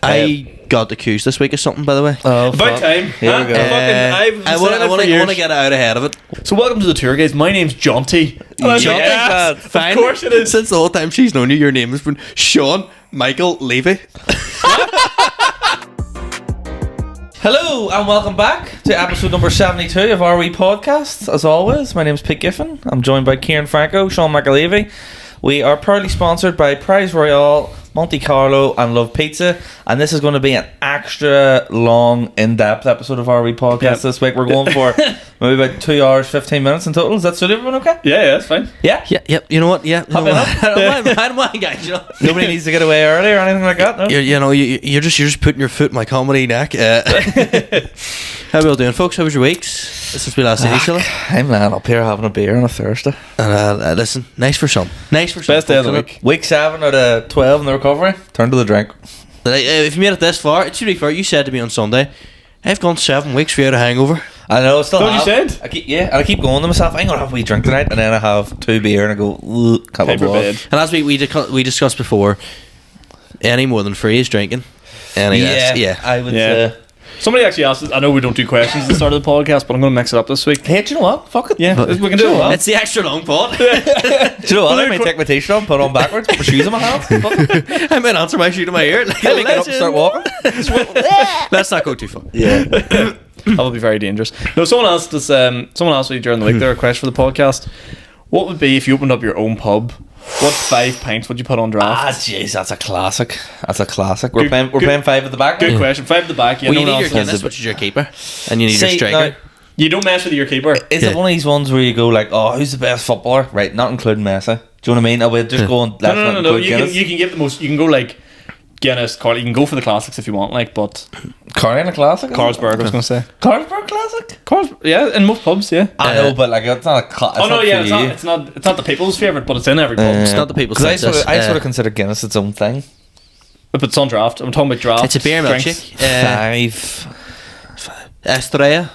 I got accused this week of something, by the way. Oh, About time. Here we go. I want to get it out ahead of it. So welcome to the tour, guys. My name's Jonty. Jonty? Fine. Of course it is. Since the whole time she's known you, your name has been Sean McAleavey. Hello and welcome back to episode number 72 of Our Wee Podcast. As always, my name is Giffen. I'm joined by Ciaran Franco, Sean McAleavey. We are proudly sponsored by Prize Royale, Monte Carlo and Love Pizza, and this is going to be an extra long, in-depth episode of Our Wee Podcast this week. We're going for maybe about 2 hours 15 minutes in total. Does that suit everyone okay? Yeah, that's fine. Yeah? Yep. You know what? Yeah. Happy enough? I don't mind, guys. You know? Nobody needs to get away early or anything like that, no? You're just putting your foot in my comedy neck. How are we all doing, folks? How was your weeks since we last seen each other? I'm laying up here having a beer on a Thursday. And listen, nice for some. Best day of the week. Week 7 out of 12 in the recovery. Turn to the drink. If you made it this far, it should be fair. You said to me on Sunday, I've gone 7 weeks without a hangover. I know, still What have. you said? I keep going to myself, I'm going to have a wee drink tonight, and then I have 2 beer and I go, can't Paper bed. bed. And as we discussed before, any more than 3 is drinking. I would say. Somebody actually asked us, I know we don't do questions at the start of the podcast, but I'm going to mix it up this week. Hey, do you know what? Fuck it. Yeah, we can do it. It's the extra long pod. Do you know what? I might take my t-shirt on, put it on backwards, put my shoes in my hands. Fuck it. I might answer my shoe to my ear. Like I might get up and start walking. Let's not go too far. Yeah. That would be very dangerous. No, someone asked me during the week there a question for the podcast. What would be if you opened up your own pub? What 5 pints would you put on draft? Jeez, that's a classic. We're playing 5 at the back. Good question. 5 at the back. Yeah, Well, you no need one your else has Guinness, it. which is your keeper, and you need your See, striker. now, You don't mess with your keeper. is it one of these ones where you go like, oh, who's the best footballer? Right, not including Messi. Do you know what I mean? I would just go and No. You can get the most. You can go like Guinness, Carl. You can go for the classics if you want, like, but Carling a classic? Carlsberg. I was going to say Carlsberg classic? yeah, in most pubs, yeah. I know, but like it's not a classic. Oh no, yeah, it's not the people's favorite, but it's in every pub. It's not the people's Because senses. I sort of consider Guinness its own thing. But it's on draft. I'm talking about draft. It's a beer drinks. milkshake. 5. Estrella,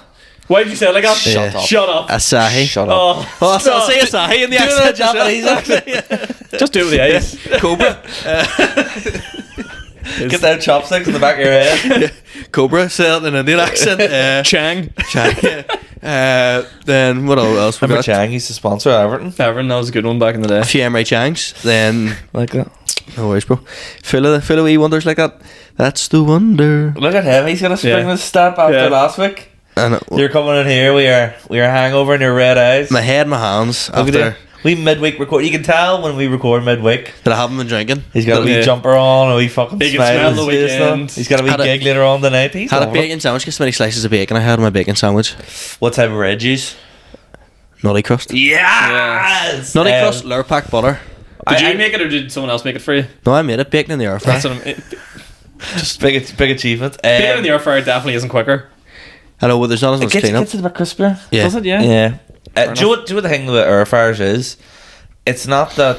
Why did you say it like that? Shut up. Shut up. Asahi. Shut up. Oh, Well, I'll say Asahi in the accent. Japanese accent. just do it with the eyes. Cobra. Get them chopsticks in the back of your head. Cobra, say it in an Indian accent. Chang. Then what else we Remember got? Chang used to sponsor Everton? Everton, that was a good one back in the day. A few Emery Changs. Then Like that. no worries, bro. Full of wee wonders like that. That's the wonder. Look at him, he's gonna spring Yeah. this step after last week. And You're coming in here with your hangover and your red eyes. my head, my hands. Look at After him. We midweek record. You can tell when we record midweek. that I haven't been drinking. He's got a wee Yeah. jumper on, a wee fucking He can smile smell on the his face now. weekend. He's got a wee Had a- gig later on tonight. He's Had a loving it. bacon sandwich. Guess how many slices of bacon I had on my bacon sandwich? What type of Reggie's? Nutty crust. Yes! Nutty crust, Lurpak butter. Did you I- make it or did someone else make it for you? No, I made it. Bacon in the air fryer. That's what I'm. Just big achievement. Being in the air fryer definitely isn't quicker. I know, but there's not as It much gets clean up. a bit crispier. Yeah. Does it? Yeah. Yeah. Fair Do you know what the thing with air fryers is? It's not that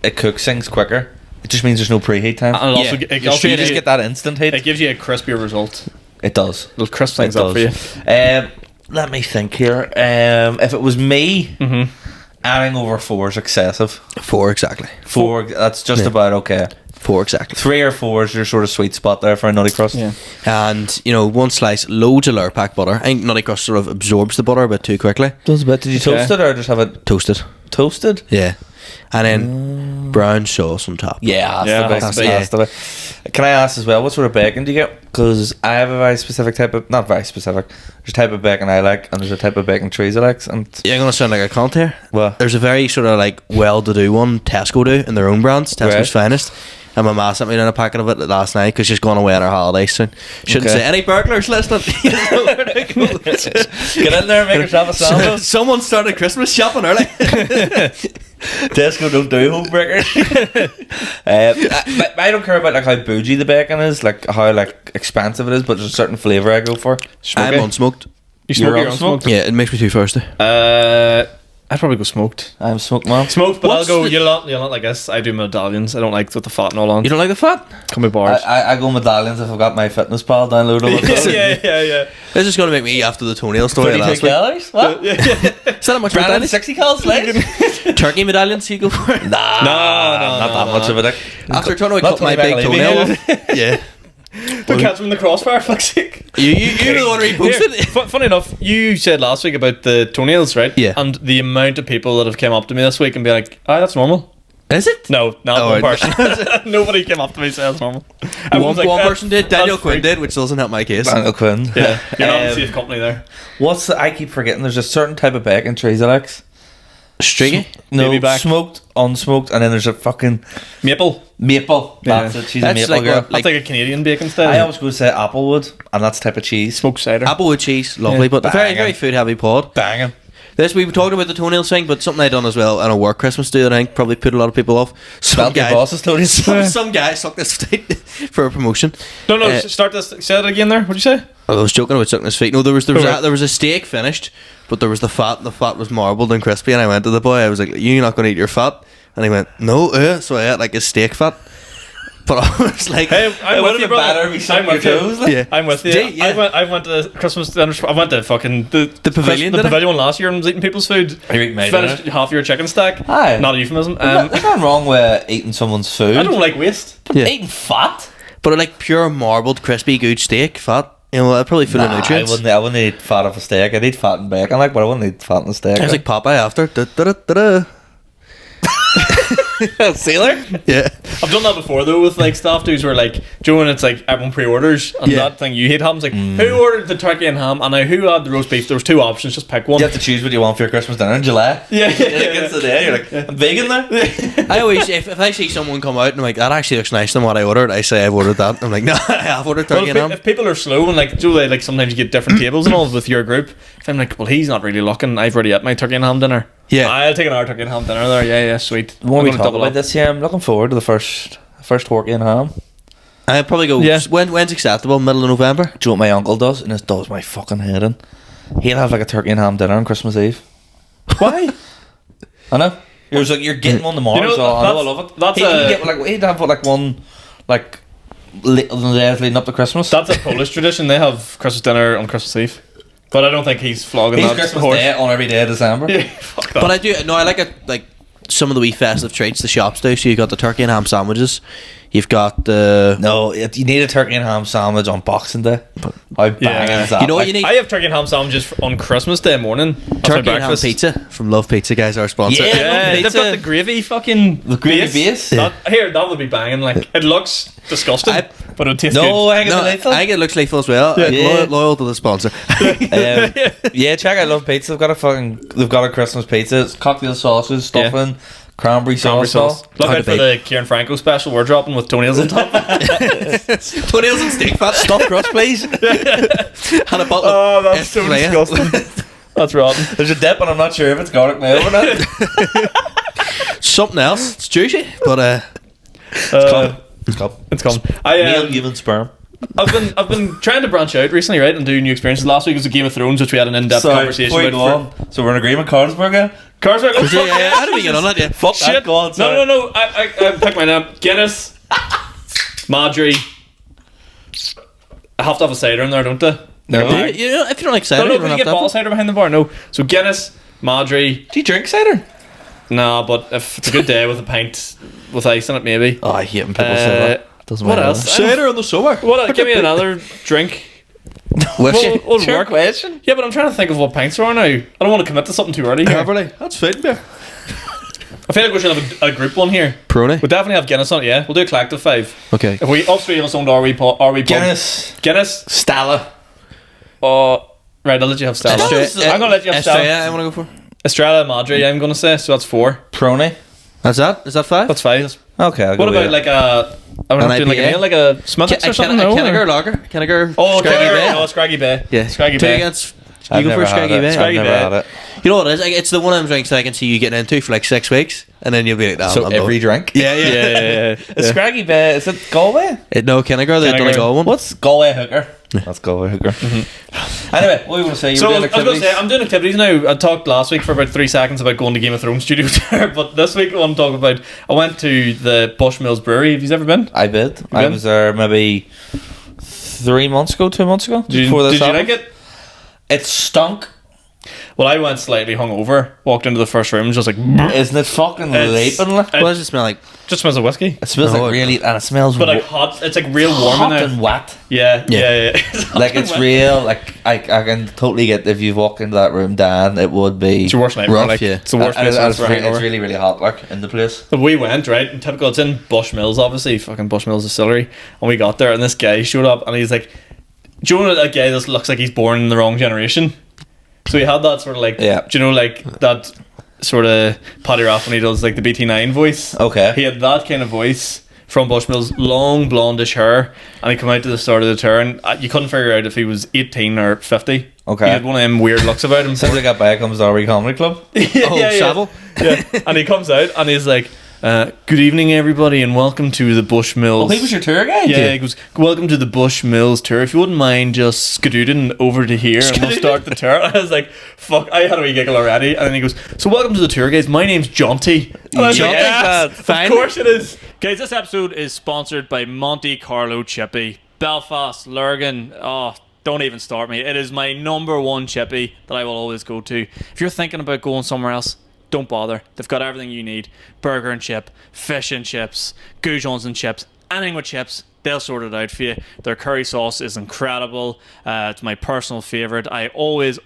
it cooks things quicker. It just means there's no preheat time. And Yeah. also, You're it, also You gives just you, get that instant heat. it gives you a crispier result. It does. It'll crisp things It up for you. does. Let me think here. If it was me, Mm-hmm. adding over 4 is excessive. 4 exactly. 4, that's just Yeah. about okay. 4 exactly. 3 or 4 is your sort of sweet spot there for a nutty crust. Yeah. And one slice, loads of Lurpak butter. I think Nutty crust sort of absorbs the butter a bit too quickly. Does a bit. Did you Okay. toast it or just have it Toasted. toasted? Yeah. And then brown sauce on top. Yeah, Yeah, that's the that's best. Can I ask as well, what sort of bacon do you get? Because I have a very specific type of, not very specific, there's a type of bacon I like and there's a type of bacon Teresa likes. And You're going to sound like a cunt here. well, There's a very sort of like well-to-do one Tesco do in their own brands, Tesco's Right. finest. And my ma sent me down a packet of it last night because she's going away on her holidays soon. Shouldn't Okay. say any burglars listening. You know where to go. get in there and make yourself a sandwich. Someone started Christmas shopping early. Tesco don't do home breakers. I don't care about like how bougie the bacon is, like how like expensive it is, but there's a certain flavour I go for. I'm unsmoked. You smoke You're your own unsmoked? smoked? Yeah, it makes me too thirsty. I'd probably go smoked. I'm smoked man. Smoked, but What's I'll go. the- You'll not like this. I do medallions. I don't like with the fat and all on. You don't like the fat? Come with bars. I go medallions if I've got my fitness pal downloadable. yeah. This is going to make me after the toenail story 32 last week. calories? What? Is that how much Brandon, medallions? 60 calories late? Turkey medallions you go for? Nah, not that much of a dick. After trying to Not cut my Tony big McAleavey. toenail off. Yeah. Don't catch him in the crossfire, fuck's sake. You're the one who reposted it. Funny enough, you said last week about the toenails, right? Yeah. And the amount of people that have come up to me this week and be like, that's normal. Is it? No, not Oh, one right. person. Nobody came up to me and said that's normal. One, one person did. Daniel that's Quinn freak. did, which doesn't help my case. Daniel Quinn. Yeah, you're not in Um, safe company there. What's the? I keep forgetting. There's a certain type of bacon trees, Alex. Streaky? No, Baby back. smoked, unsmoked, and then there's a fucking Maple. maple. Yeah. That's it. She's That's a maple like girl. what- That's like a Canadian bacon style. I always go to say applewood, and that's the type of cheese. Smoked cider. Applewood cheese, lovely, Yeah. but very, Banging. very food heavy pod. Banging. This we were talking about the toenails thing, but something I done as well on a work Christmas do that I think probably put a lot of people off. Smelled your boss's toenails. Some guy sucked his feet for a promotion. No, Uh, start this. Say it again there. What'd you say? I was joking about sucking his feet. No, there was Right. there was a steak finished, but there was the fat. And the fat was marbled and crispy. And I went to the boy. I was like, "You're not going to eat your fat?" And he went, "No." So I ate like his steak fat. But I was like, Hey, It I'm would with have you, been better brother. if you sucked I'm your with you. toes. Like. yeah, I'm with you. Yeah. I went to Christmas dinner. I went to fucking the pavilion, the did I? pavilion last year and was eating people's food. You're eating my Finished half your chicken stack. Aye. Not a euphemism. There's nothing wrong with eating someone's food. I don't like waste. Yeah. Eating fat. But like pure marbled, crispy, good steak fat. You know, I'd probably full of Nah, nutrients. I wouldn't eat fat off a steak. I'd eat fat and bacon, like, but I wouldn't eat fat in a steak. I was like Popeye after. Da-da-da-da-da. sailor. Yeah. I've done that before though with like staff dudes where like Joe and it's like everyone pre-orders and Yeah. that thing you hate happens like who ordered the turkey and ham and now who had the roast beef. There was two options, just pick one. You have to choose what you want for your Christmas dinner in July. Yeah, yeah, It's the day. You're like, I'm vegan there. I always, if I see someone come out and I'm like, that actually looks nicer than what I ordered, I say I've ordered that. I'm like, no, I have ordered Well, turkey and ham. if people are slow and like Joe, like sometimes you get different tables and all with your group. If I'm like, well, he's not really looking. I've already had my turkey and ham dinner. Yeah. I'll take another turkey and ham dinner there. Yeah, sweet. When I'm we gonna talk double about up. this, yeah, I'm looking forward to the first turkey and ham. I'd probably go, Yeah. when's acceptable? Middle of November? Do you know what my uncle does? And it does my fucking head in. He'll have like a turkey and ham dinner on Christmas Eve. Why? I know. He was like, you're getting one tomorrow, You know, so I know I that's- love it. that's he'd a- get like he'd have like one like the days leading up to Christmas. That's a Polish tradition. They have Christmas dinner on Christmas Eve. But I don't think he's flogging He's that Christmas horse. Day on every day of December. Yeah, fuck that. But I do, no, I like it, like some of the wee festive treats the shops do. So you've got the turkey and ham sandwiches. You've got the. No, you need a turkey and ham sandwich on Boxing Day. How banging is that? You know what Like, you need? I have turkey and ham sandwiches on Christmas Day morning. That's my Turkey and ham breakfast. pizza from Love Pizza, guys, our sponsor. Yeah. Yeah, they've Pizza. got the gravy fucking The gravy base? That, here, that would be banging. Like it looks disgusting, I- but it would taste No, good. I think No, it's delightful. I think it looks lethal as well. Yeah. Loyal to the sponsor. Yeah, check out Love Pizza. They've got a Christmas pizza. It's cocktail sauces, stuffing, cranberry Cranberry sauce. sauce. Look How out to for bake. the Ciaran Franco special we're dropping with toenails on top. Toenails and steak fat. Stuffed crust, please. And a bottle Oh, of that's so Esplea. disgusting. That's rotten. There's a dip, and I'm not sure if it's garlic mayo or not. Something else. It's juicy, but It's called It's coming. male human sperm. I've been trying to branch out recently, right, and do new experiences. Last week was a Game of Thrones, which we had an in-depth conversation before you about. go on, so we're in agreement. Carlsberg. Carlsberg. Oh, yeah, yeah. How do we get on that? Yeah. Fuck Shit. that. Go on, sorry. No. I picked mine up. Guinness, Madry. I have to have a cider in there, don't I? No. Do you, you know, if you don't like cider, No, you but don't you have get to. bottle cider behind the bar. No. So Guinness, Madry. Do you drink cider? Nah, but if it's a good day with a pint with ice in it, maybe. Oh, I hate when people say that. Doesn't What matter. else? Cider in the summer. What? Give me another drink. Whiskey. Will Sure work. question. Yeah, but I'm trying to think of what pints there are now. I don't want to commit to something too early here. Beverly. That's fine, beer. I feel like we should have a group one here. Peroni. We'll definitely have Guinness on it, yeah. We'll do a collective 5. Okay. If we, us three of us owned RW pub. Guinness. Guinness. Stella. Right, I'll let you have Stella. I'm going to let you have Estrella, Stella. I want to go for. Estrella, Madry, I'm going to say, so that's 4. Prony. That's that? Is that 5? That's 5. Okay, I'll go What with about it. like a... I An don't know, doing like a IPA? meal, like a Smithers or something? No, Kennegar or- lager. Kennegar. Oh, Scraggy Kennegar. Bay. Oh, Scraggy Bay. Yeah. Scraggy Two Bay. against. I've You go for never had Scraggy it. Bay. I've Scraggy never Bay. had it. You know what it is? Like, it's the one of them drinks that I can see you getting into for like 6 weeks, and then you'll be like, nah, So I'm every done. drink. Yeah, yeah. Yeah. Is Scraggy Bay? Is it Galway? No, Kennegar, the Kennegar. Donegal one. What's Galway hooker? That's Galway hooker. Anyway, what were you going to say? You So were I doing was going to activities? say, I'm doing activities now. I talked last week for about 3 seconds about going to Game of Thrones studio there, but this week I want to talk about, I went to the Bushmills Brewery. Have you ever been? I did. I been? was there maybe 3 months ago, 2 months ago. Did you before this like happened. it? It stunk Well, I went slightly hungover, walked into the first room, just like Isn't it fucking It's- leaping? Like? What does it smell like? just smells of whiskey, It smells No, like really, and it smells but like hot. It's like real warm hot in there. and wet. Yeah. Like Hot and it's wet. real. Like I can totally get if you walk into that room, Dan. It would be. It's your worst nightmare. Rough, Like yeah. it's the worst and place it's, for a hangover. it's really really hot like in the place. But we went, right, and typical, it's in Bushmills, obviously, fucking Bushmills Distillery, and we got there, and this guy showed up, and he's like, do you know that guy that looks like he's born in the wrong generation? So he had that sort of like, Yeah. do you know, like, that sort of Paddy Raff when he does, like, the BT9 voice? Okay. He had that kind of voice from Bushmills, long blondish hair, and he came out to the start of the tour, and you couldn't figure out if he was 18 or 50. Okay. He had one of them weird looks about him. Sounds like a guy comes to our comedy club. Savile? Yeah. And he comes out and he's like, good evening everybody and welcome to the Bushmills. Oh, he was your tour guide. Yeah, he goes, welcome to the Bushmills tour. If you wouldn't mind just skedooding over to here and we'll start the tour. I was like, fuck, I had a wee giggle already. And then he goes, so welcome to the tour guys, my name's Jaunty. And I was like, Jaunty, yes, fine. of course it is. Guys, this episode is sponsored by Monte Carlo Chippy. Belfast, Lurgan, oh, don't even start me. It is my number one chippy that I will always go to. If you're thinking about going somewhere else, don't bother. They've got everything you need. Burger and chip, fish and chips, goujons and chips, anything with chips, they'll sort it out for you. Their curry sauce is incredible. It's my personal favourite. I always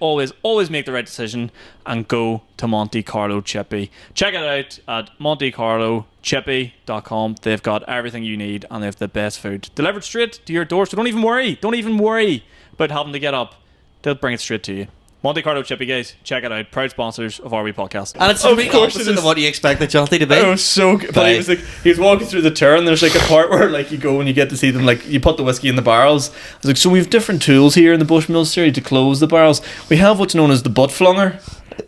make the right decision and go to Monte Carlo Chippy. Check it out at montecarlochippy.com. They've got everything you need and they have the best food delivered straight to your door. So don't even worry about having to get up. They'll bring it straight to you. Monte Carlo Chippy, guys, check it out. Proud sponsors of RW Podcast. And it's the complete opposite of what you expect the Jaunty to be. Oh, so good. But he was like, he was walking through the tour, and there's like a part where like you go and you get to see them, like you put the whiskey in the barrels. I was like, so we have different tools here in the Bushmills series to close the barrels. We have what's known as the butt flunger.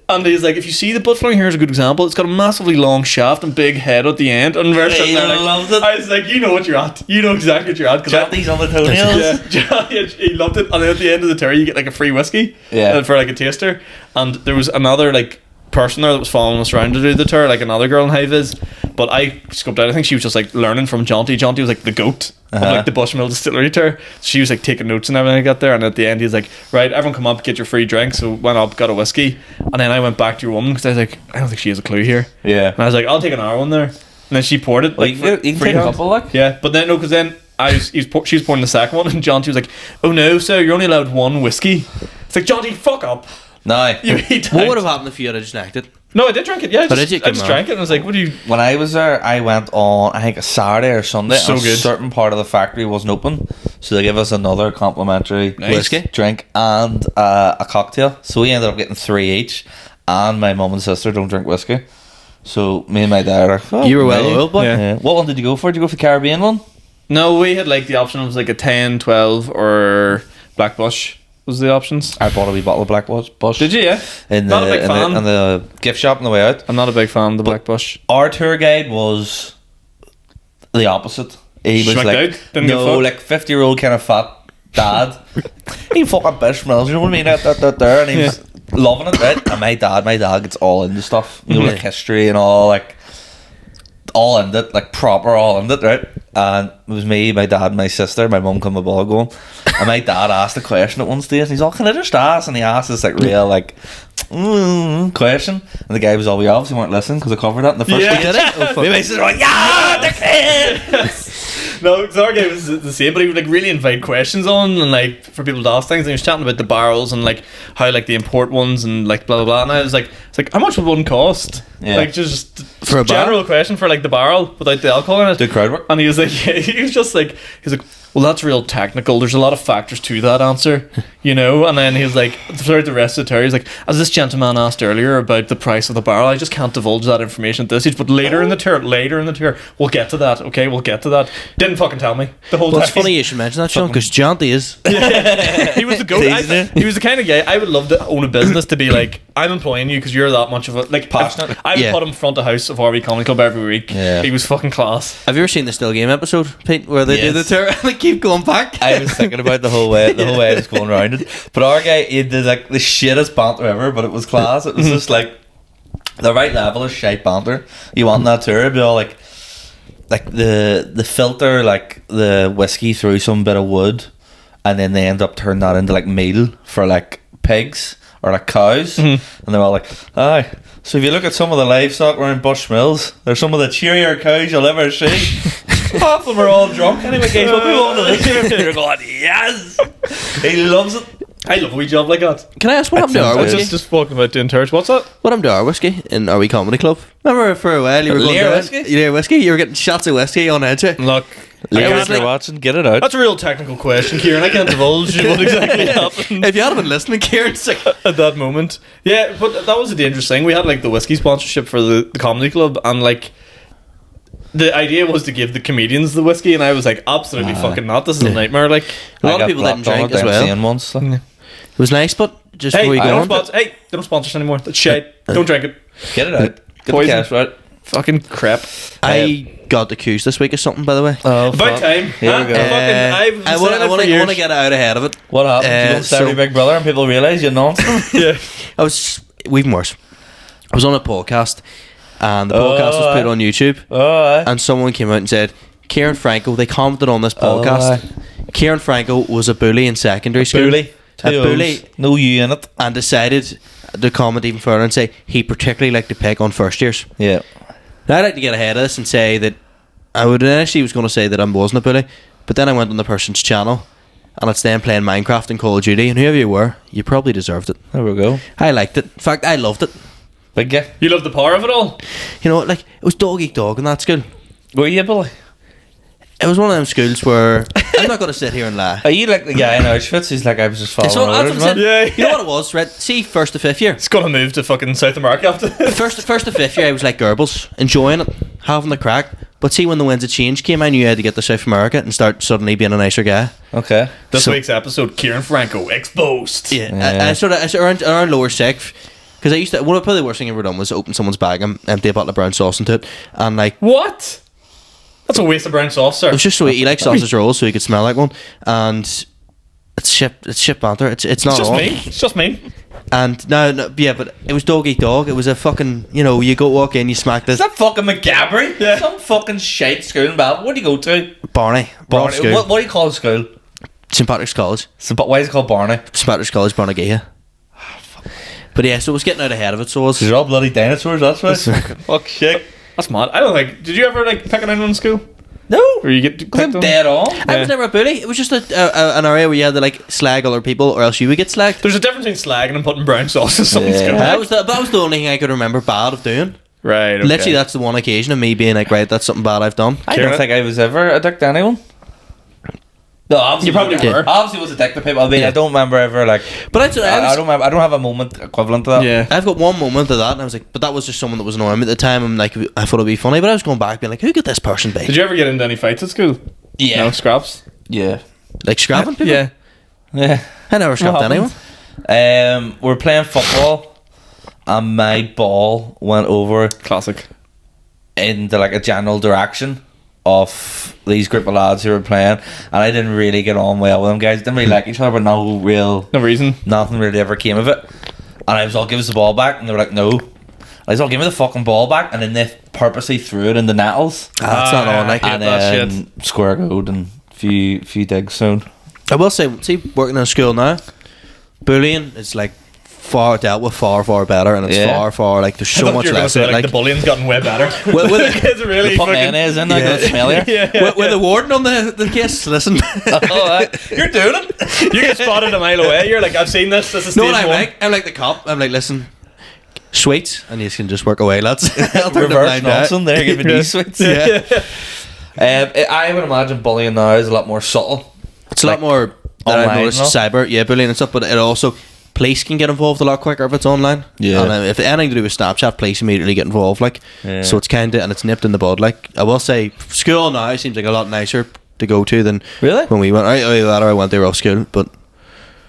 And he's like, if you see the butt flunger, here's a good example. It's got a massively long shaft and big head at the end. And we're sitting there like, loved it. I was like, you know what you're at. You know exactly what you're at. Jaunty's on the toenails. Yeah, he loved it. And then at the end of the tour, you get like a free whiskey, for like a taster. And there was another like person there that was following us around to do the tour, like another girl in high vis. But I scoped out. I think she was just like learning from Jaunty. Jaunty was like the goat of like the Bushmill Distillery tour. She was like taking notes and everything I got there. And at the end, he's like, right, everyone come up, get your free drink. So went up, got a whiskey, and then I went back to your woman because I was like, I don't think she has a clue here. Yeah. And I was like, I'll take an hour one there. And then she poured it. Well, Like, you can take a freehand. couple, like. Yeah, but then no, because then she was pouring the second one, and Jaunty was like, "Oh no, sir, you're only allowed one whiskey." It's like, Jaunty, fuck up. No. You eat What out. would have happened if you had just acted? No, I did drink it. Yeah, But did you? I just Good drank it, and I was like, "What do you?" When I was there, I went on, I think, a Saturday or Sunday. So and good. A certain part of the factory wasn't open. So they gave us another complimentary Whiskey? drink and a cocktail. So we ended up getting 3 each. And my mum and sister don't drink whiskey. So me and my dad are like, oh, You were well maybe. oiled, boy. Yeah. What one did you go for? Did you go for the Caribbean one? No, we had like the option was like a 10, 12, or Black Bush was the options. I bought a wee bottle of Black Bush. Did you? Yeah. In Not the, a big in fan. The, in the gift shop on the way out. I'm not a big fan of the Black Bush. Our tour guide was the opposite. He was Schmacked like, out? Didn't give a no, fuck? like 50-year-old kind of fat dad. He fucking Bushmills, you know what I mean? There, and he was loving it, right? And my dad gets all into stuff, you know, like history and all, like all into it, like proper all into it, right? And it was me, my dad, and my sister. My mum come aboard going, and my dad asked a question at one stage, and he's all, "Can I just ask?" And he asked this like real like question, and the guy was all, "We obviously weren't listening because I covered that in the first Yeah. week." Did it? Oh, fuck. My sister was like, "Yeah, the kid." No, Zorgay was the same, but he would like really invite questions on and like for people to ask things. And he was chatting about the barrels and like how like the import ones and like blah blah blah. And I was like, it's like how much would one cost? Yeah. Like just For a general question for like the barrel without the alcohol in it. Do crowd work? And he was like, yeah, he was just like, he's like, well, that's real technical. There's a lot of factors to that answer, you know. And then he was like, throughout the rest of the tour, he's like, as this gentleman asked earlier about the price of the barrel, I just can't divulge that information at this stage. But later in the tour, we'll get to that. Okay, we'll get to that. Didn't fucking tell me the whole Well, time. it's funny you should mention that, Sean, because Jaunty is. He was the goat. He was the kind of guy I would love to own a business to be like, I'm employing you because you're that much of a like Passionate. I would Yeah. put him front of house of RV Comedy Club every week. Yeah. He was fucking class. Have you ever seen the Still Game episode, Pete, where they do the Yes. tour and they keep going back? I was thinking about the whole way I was going around it. But our guy, he did like the shittest banter ever, but it was class. It was just like the right level of shite banter. You want that tour, it'd be all like the filter like the whiskey through some bit of wood, and then they end up turning that into like meal for like pigs are like cows, and they're all like, aye. So if you look at some of the livestock around Bushmills, they're some of the cheerier cows you'll ever see. Half of them are all drunk. Anyway, guys, we'll move on to this here. They're going, yes! He loves it. I love a wee job like that. Can I ask what happened to our whiskey? Just talking about doing tours. What's that? What happened to our whiskey in our wee comedy club? Remember for a while you were going Lear down? whiskey? Lear whiskey? You were getting shots of whiskey on edge. Look, If you're watching, get it out. that's a real technical question, Ciaran. I can't divulge what exactly happened If you hadn't been listening, Kieran's like, at that moment. Yeah, but that was a dangerous thing. We had like the whiskey sponsorship for the comedy club, and like the idea was to give the comedians the whiskey, and I was like, absolutely fucking not. This is a nightmare. Like a lot of people didn't drink as well. Once, like. It was nice, but just hey, before you go on. they don't sponsor us anymore. That's shit. Don't drink it. Get it out. Get the Poison. cash right. Fucking crap. I got accused this week of something, by the way. Oh, About time. Here we go. I want to get out ahead of it. What happened? You don't start so- your Big Brother and people realise you're nonsense. Yeah. I was even worse. I was on a podcast, and the podcast was put on YouTube, Oh, and someone came out and said, Ciaran Franco, they commented on this podcast. Ciaran Franco was a bully in secondary school. bully. A bully. No you in it. And decided to comment even further and say he particularly liked to pick on first years. Yeah. Now I'd like to get ahead of this and say that I would initially was going to say that I wasn't a bully, but then I went on the person's channel and it's them playing Minecraft and Call of Duty, and whoever you were, you probably deserved it. There we go. I liked it. In fact, I loved it. Big guy. You love the power of it all. You know, like it was dog eat dog in that school. Were you a bully? It was one of them schools where I'm not going to sit here and lie. Are you like the guy in Auschwitz who's like, I was just following So that's orders, what I'm man? saying. Yeah, You know what it was, right? See, first to fifth year. It's gonna move to fucking South America after this. First to fifth year, I was like Goebbels, enjoying it, having the crack. But see, when the winds of change came, I knew I had to get to South America and start suddenly being a nicer guy. Okay. This So- week's episode, Ciaran Franco exposed. Yeah, I sort of around lower sixth, because I used to. One of the worst thing I ever done was open someone's bag and empty a bottle of brown sauce into it, and like What? That's a waste of brown sauce, sir. it was just so he likes sausage rolls, so he could smell like one, and it's shit banter. It's not It's just all. me. It's just me. And no, yeah, but it was dog eat dog. It was a fucking, you go walk in, you smack this Is that fucking McGabry? Yeah. Some fucking shite school in Belfast. What do you go to? Barney, Barney school, What do you call the school? St Patrick's College, Why is it called Barney? St Patrick's College, Barnegia. But yeah, so it was getting out ahead of it. So it was. They're all bloody dinosaurs, that's why. Fuck shit. That's mad. I don't think. Did you ever like pick on anyone in school? No. Or you get I'm picked on? dead on. I was never a bully. It was just an area where you had to like slag other people, or else you would get slagged. There's a difference between slagging and putting brown sauce in someone's Yeah. school. That was the only thing I could remember bad of doing. Right. Okay. Literally, that's the one occasion of me being like, right, that's something bad I've done. I Ciaran? don't think I was ever a dick to anyone. No, obviously You probably was a dick. were. Obviously was a dick to people. I mean, Yeah. I don't remember ever like. But I I don't have a moment equivalent to that. Yeah. I've got one moment of that, and I was like, but that was just someone that was annoying me at the time. I'm like, I thought it'd be funny, but I was going back being like, who could this person be? Did you ever get into any fights at school? Yeah. No scraps. Yeah. Like scrapping people? Yeah. Yeah. I never scrapped anyone. We're playing football, and my ball went over Classic. into like a general direction of these group of lads who were playing, and I didn't really get on well with them guys. Didn't really like each other, but no real, No reason. nothing really ever came of it. And I was all, give us the ball back, and they were like, no. I was all, give me the fucking ball back, and then they purposely threw it in the nettles, That's not on. Like, hate and that then shit. square goal and few digs soon. I will say, see, working in a school now, bullying is like far dealt with far better, and it's Yeah. far like there's I so thought much you were gonna less. say, of it, like the bullying's gotten way better. with, It's really Put fucking. mayonnaise in, like Yeah. it's smellier. Yeah. with the warden on the case, listen. You're doing it. You get spotted a mile away. You're like, I've seen this. This is No, stage what I'm one. like? I'm like the cop. I'm like, listen, sweets, and you can just work away, lads. I'll turn the Reverse blind eye. Nelson there, giving these sweets. Yeah. I would imagine bullying now is a lot more subtle. It's a lot more that I've online noticed and all. cyber, bullying and stuff, but it also police can get involved a lot quicker if it's online. Yeah. And if anything to do with Snapchat, police immediately get involved. Like, Yeah. so it's kind of and it's nipped in the bud. Like, I will say, school now seems like a lot nicer to go to than Really? when we went. I went to a rough school, but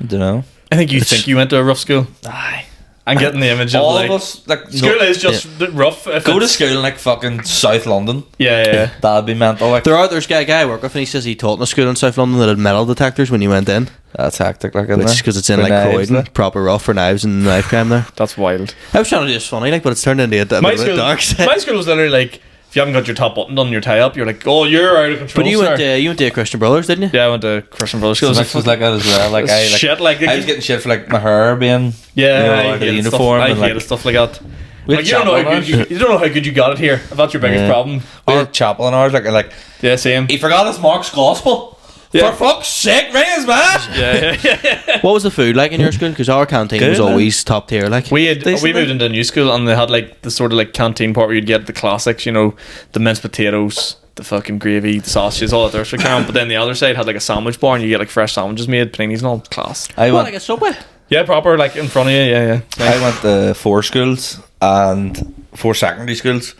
I don't know. I think you think you went to a rough school. Aye. I'm getting the image of All like of us like school is just rough. If go to it's- school in like fucking South London. Yeah. That'd be mental. Like there's a guy I work with, and he says he taught in a school in South London that had metal detectors when you went in, that's hectic. Like which because it's in For like knives, Croydon, like. proper rough for knives and knife crime there. That's wild. I was trying to do this funny, like, but it's turned into a My bit of a school, dark side. my school was literally like if you haven't got your top button done, your tie up, you're like, oh, you're out of control. But you sir. went to Christian Brothers, didn't you? Yeah, I went to Christian Brothers. So Mix was like that as well. Like I was getting shit for like my hair being I out of the hated uniform. I and hated like, stuff like that. we Like, had you don't know chapel how in good ours. you don't know how good you got it here. If that's your biggest Yeah. problem. We had chapel in ours. Like Yeah, same. he forgot his Mark's gospel. Yeah. For fuck's sake, ring his man. Yeah. What was the food like in your school? Because our canteen was Good, man. always top tier. Like We Decent, moved into a new school and they had like the sort of like canteen part where you'd get the classics, you know, the minced potatoes, the fucking gravy, the sausages, all that there for camp. But then the other side had like a sandwich bar and you get like fresh sandwiches made, paninis and all. Class. I what, went. like a Subway? Yeah, proper, like in front of you. Yeah. I went to 4 schools and 4 secondary schools,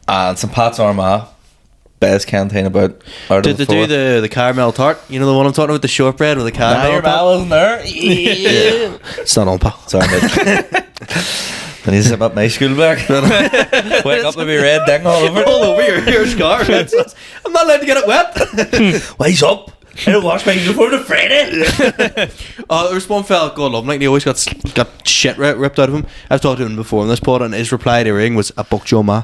and St Pat's Armagh, best canteen about. Out Did of they the 4. do the caramel tart? You know the one I'm talking about, the shortbread with the caramel. top? wasn't there. Yeah. It's not on, pal. Sorry, mate. I need to zip up my school bag. Wake up with my red ding all over it. All over your scar. I'm not allowed to get it wet. Wise up. I don't wash my uniform to Friday. There was one fella, God love him, like he always got shit ripped out of him. I've talked to him before on this pod, and his reply to ring was a buck Joe Ma.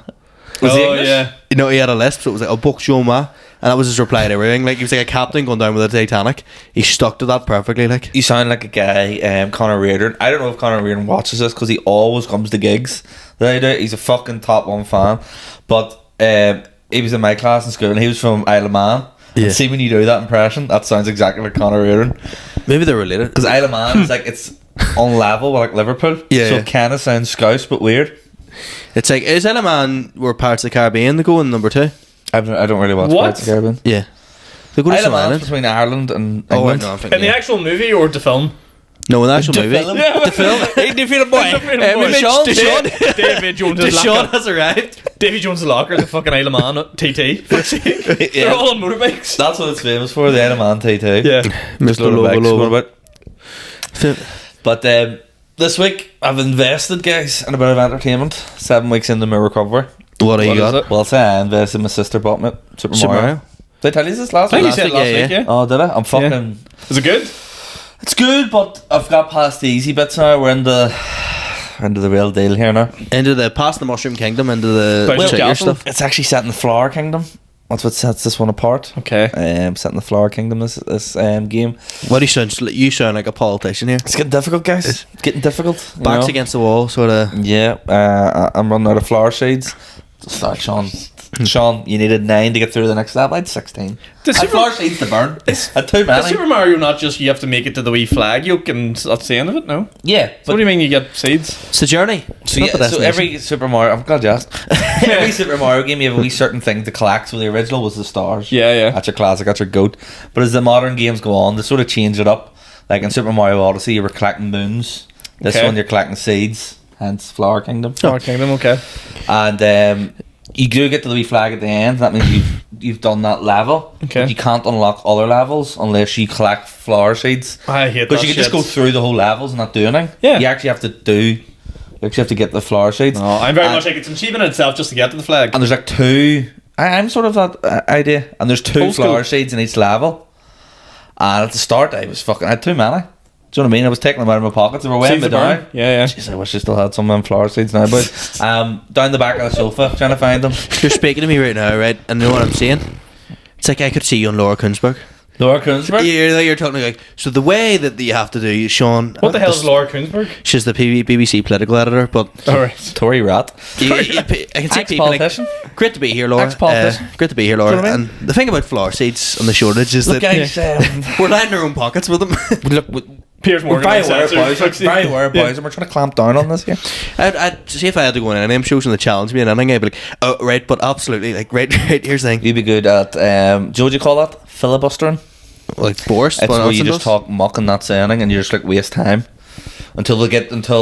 Was he English? yeah. You know, he had a lisp, so it was like a buck Joe Ma, and that was his reply to ring. Like he was like a captain going down with the Titanic. He stuck to that perfectly. Like You sound like a guy, Conor Reardon. I don't know if Conor Reardon watches this because he always comes to gigs that I do. He's a fucking top 1 fan. But he was in my class in school and he was from Isle of Man. Yeah. And see, when you do that impression, that sounds exactly like Conor Reardon. maybe they're related. Because Isle of Man is like, it's on level with like Liverpool. Yeah, So yeah. it kind of sounds Scouse but weird. It's like, is Eleman were Pirates of the Caribbean they go in number 2? I don't really watch What? Pirates of the Caribbean. Yeah, they go to Isle some of Man's island. between Ireland and Oh, England. no, I'm thinking. In the actual movie or the film? No, in the actual movie. film. The film. Hey, do you feel a boy? Deshaun David Jones' Deshaun locker. has arrived. Davy Jones' locker, the fucking Isle of Man TT. They're Yeah. all on motorbikes. That's what it's famous for, the Isle of Man T2. Yeah. Just a Mr. load of bikes Lobo. going about. But this week I've invested, guys, in a bit of entertainment. 7 weeks into my recovery. What do you What is got? it? Well, say I invested. My sister bought me Super Mario. Did I tell you this last I think week? you said Last last week, week, yeah, yeah. Oh, did I? I'm fucking. Is it good? It's good, but I've got past the easy bits now. We're into the real deal here now. Into the past the Mushroom Kingdom, into the Bowser trigger Castle? stuff. It's actually set in the Flower Kingdom. That's what sets this one apart. Okay. Set in the Flower Kingdom. This game. What do you sound like a politician here? It's getting difficult, guys. It's getting difficult. you Backs know? against the wall, sort of. Yeah, I'm running out of flower seeds. Start, Sean. Sean, you needed 9 to get through the next step. I had 16. Did I had Super- flower seeds to burn. I had too Is many. Super Mario not just you have to make it to the wee flag yoke and that's the end of it? No. Yeah, So what do you mean you get seeds? It's the journey. So, Not yeah, the so destination. every Super Mario, I'm glad you asked. Every Super Mario game, you have a wee certain thing to collect. So the original was the stars. Yeah. That's your classic, that's your goat. But as the modern games go on, they sort of change it up. Like in Super Mario Odyssey, you were collecting moons. This Okay. one, you're collecting seeds. Hence, Flower Kingdom. Flower Kingdom, okay. And you do get to the wee flag at the end. That means you've done that level. Okay. But you can't unlock other levels unless you collect flower seeds. I hate that Because you can just shit. go through the whole levels and not do anything. Yeah. You actually have to get the flower seeds. No, I'm very And- much like it's an achievement in itself just to get to the flag. And there's like 2. I'm sort of that idea. And there's 2 Old school. flower seeds in each level. And at the start, I had too many. Do you know what I mean? I was taking them out of my pockets. They were weighing Seeds me to burn. down. Yeah. Jeez, I wish I still had some of them flower seeds now. But down the back of the sofa, trying to find them. You're speaking to me right now, right? And you know what I'm saying? It's like I could see you on Laura Kunzberg. Laura Kunzberg? You're talking like, so the way that you have to do, Sean. What the hell is Laura Kunzberg? She's the BBC political editor, but Alright. Tory rat. I can see people like, Ex-politician. great to be here, Laura. Ex-politician. Great to be here, Laura. Do you know what I And the thing about flower seeds and the shortage is Look, that guys, we're lining our own pockets with them. look, Piers we're Morgan. very aware of uncensored. boys. We're very aware of boys, and we're trying to clamp down on this here. I'd see if I had to go in any shows and they challenge me and anything, I'd be like, oh, right, but absolutely, like, right, here's the thing. You'd be good at, what you call that? Filibustering. Like, Boris. It's where you just talk muck and not say anything, and you just like waste time until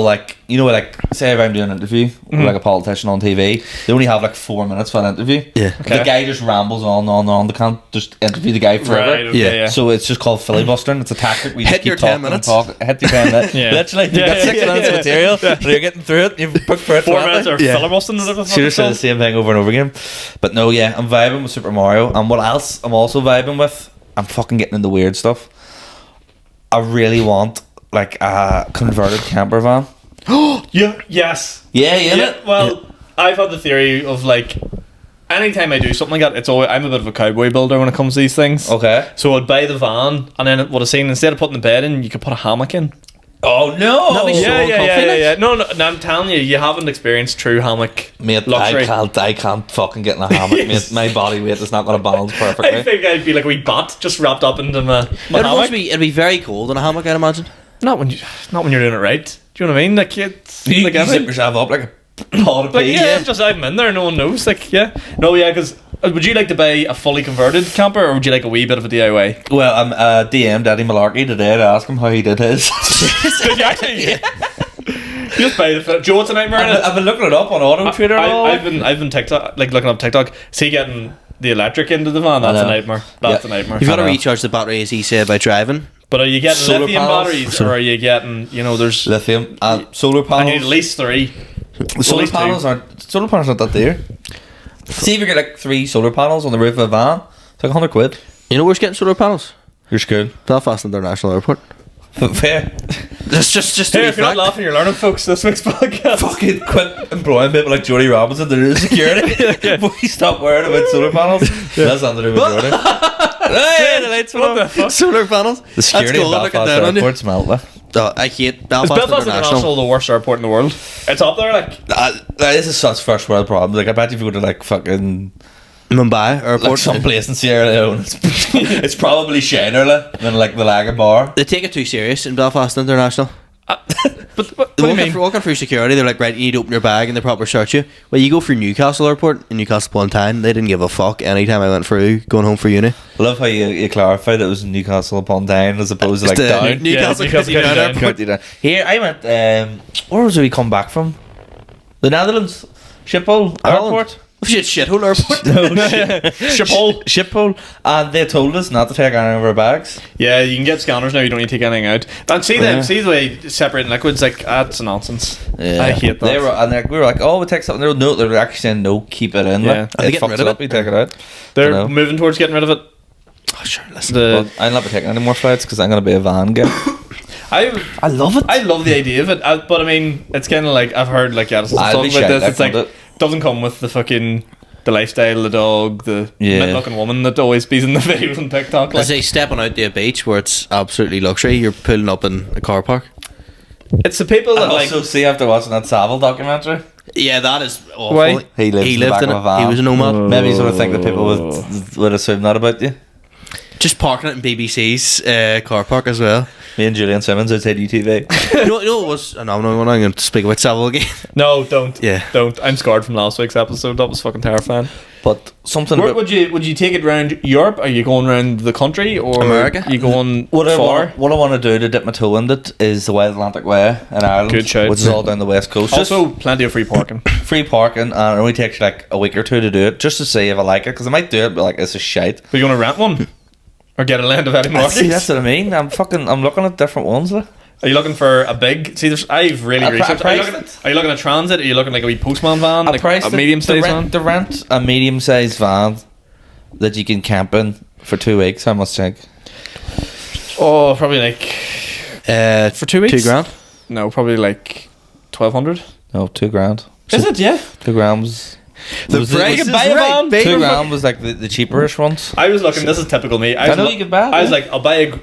like, you know, like, say if I'm doing an interview with like a politician on TV, they only have like 4 minutes for an interview. Yeah. Okay. The guy just rambles on. They can't just interview the guy forever. Right, okay, Yeah. yeah. So it's just called filibustering. It's a tactic where you Hit just your keep 10 talking minutes. and talk. Hit your 10 minutes. Yeah. Literally, you Yeah, got yeah, 6 minutes yeah, of material, and you're getting through it. You've booked for it. 4 minutes or Yeah. filibustering, whatever the fuck Should have it's said the called. same thing over and over again. But no, yeah, I'm vibing with Super Mario. And what else I'm also vibing with? I'm fucking getting into weird stuff. I really want like a converted camper van. Yeah, yes. Yeah, Yeah, well, I've had the theory of like anytime I do something like that, it's always, I'm a bit of a cowboy builder when it comes to these things. Okay. So I'd buy the van, and then what I've seen, instead of putting the bed in, you could put a hammock in. Oh no! That'd be so uncomfy, like. No, I'm telling you, you haven't experienced true hammock Mate, luxury. I can't fucking get in a hammock, mate. My body weight is not going to balance I perfectly. think I'd be like a wee bat just wrapped up into my hammock. It'd be very cold in a hammock, I'd imagine. Not when you're doing it right. Do you know what I mean? Like it's You like zip anything. yourself up like a pot of Like pee. yeah, just I'm in there, no one knows. Like yeah, no yeah, because would you like to buy a fully converted camper or would you like a wee bit of a DIY? Well, I'm DM'd Eddie Malarkey today to ask him how he did his. Did you actually? Yeah. You just buy the. Joe, it's a nightmare. I've been looking it up on Auto Trader. I've been TikTok looking up TikTok. See getting the electric into the van. That's a nightmare. That's a nightmare. You've got to recharge the battery, as he said, by driving. But are you getting Solar lithium panels? batteries, or are you getting there's lithium and solar I need panels. at least 3. Solar panels aren't that dear. See if you get like 3 solar panels on the roof of a van. It's like £100. You know where's getting solar panels? You're screwed. Belfast International Airport. Fair. Just Hey, to if you're not reflect. laughing, you're learning, folks. This week's podcast. Fucking quit employing people like Jody Robinson to do security. We stop worrying about solar panels. That's nothing to do with Jody. Hey, the lights went What the off. fuck? Solar panels. The security That's of cool, looking Belfast down on you. Airport's melting. Oh, I hate Is Belfast, Belfast International. International the worst airport in the world? It's up there, like. This is such first world problem. Like I bet if you go to like fucking Mumbai Airport. like some place in Sierra Leone, it's probably shiner than like the Lagan Bar. They take it too serious in Belfast International. But what do They're you mean? walking through security. They're like, right, you need to open your bag and they proper search you. Well, you go through Newcastle Airport in Newcastle upon Tyne. They didn't give a fuck anytime I went through going home for uni. I love how you clarified it was Newcastle upon Tyne as opposed to like It's the down. Newcastle Yeah, County Newcastle Down County Airport. County Down. Here I went. Where was we come back from? The Netherlands, Schiphol Holland. Airport. Oh, shit, shithole airport. Schiphol. Schiphol, and they told us not to take any of our bags. Yeah, you can get scanners now. You don't need to take anything out. And see the way separating liquids, like that's nonsense. I hate that. They were, and like, we were like, "Oh, we take something." No, they were actually saying, "No, keep it in." Yeah. Like, Are they it getting fucks rid of up. it? You take it out. They're Dunno. moving towards getting rid of it. Oh, sure, listen. The I'll not be taking any more flights because I'm going to be a van guy. I love it. I love the idea of it, but I mean, it's kind of like I've heard like Addison's I'll talking be about shite, this. It's like won't it? doesn't come with the fucking the lifestyle, the dog, the mint-looking woman that always be in the videos on TikTok. I Like, say stepping out to a beach where it's absolutely luxury. You're pulling up in a car park. it's the people I that like. also see after watching that Savile documentary. Yeah, that is awful. Why? He lives in the back lived in of a it. van. He was a nomad. Maybe you sort of think that people would assume that about you. Just parking it in BBC's car park as well. Me and Julian Simmons outside UTV. you know it was. No, I'm not going to speak about Savile again. No, don't. Yeah. Don't. I'm scarred from last week's episode. That was fucking terrifying. But something Where, about would you take it round Europe? Are you going around the country or America? Are you going what far? I want to do to dip my toe in it is the Wild Atlantic Way in Ireland, Good shout. which is all down the west coast. Also, plenty of free parking. Just free parking, and it only takes like a week or two to do it, just to see if I like it. Because I might do it, but like it's a shite. But you want to rent one or get a land of Eddie See, Markets? that's what I mean. I'm looking at different ones. Like. Are you looking for a big? See, I've really I researched. Are you, priced looking, it. are you looking at transit? Are you looking like a wee postman van, like a the- medium sized the van? rent, the rent a medium sized van that you can camp in for 2 weeks. How much think? Oh, probably like For 2 weeks. $2,000. No, probably like 1,200. No, $2,000. Is it? Yeah. $2,000 was The was price You is can buy a right, van. baby. $2,000 was like the cheaperish ones. I was looking. This is typical me. I know you could buy it, I was yeah. like,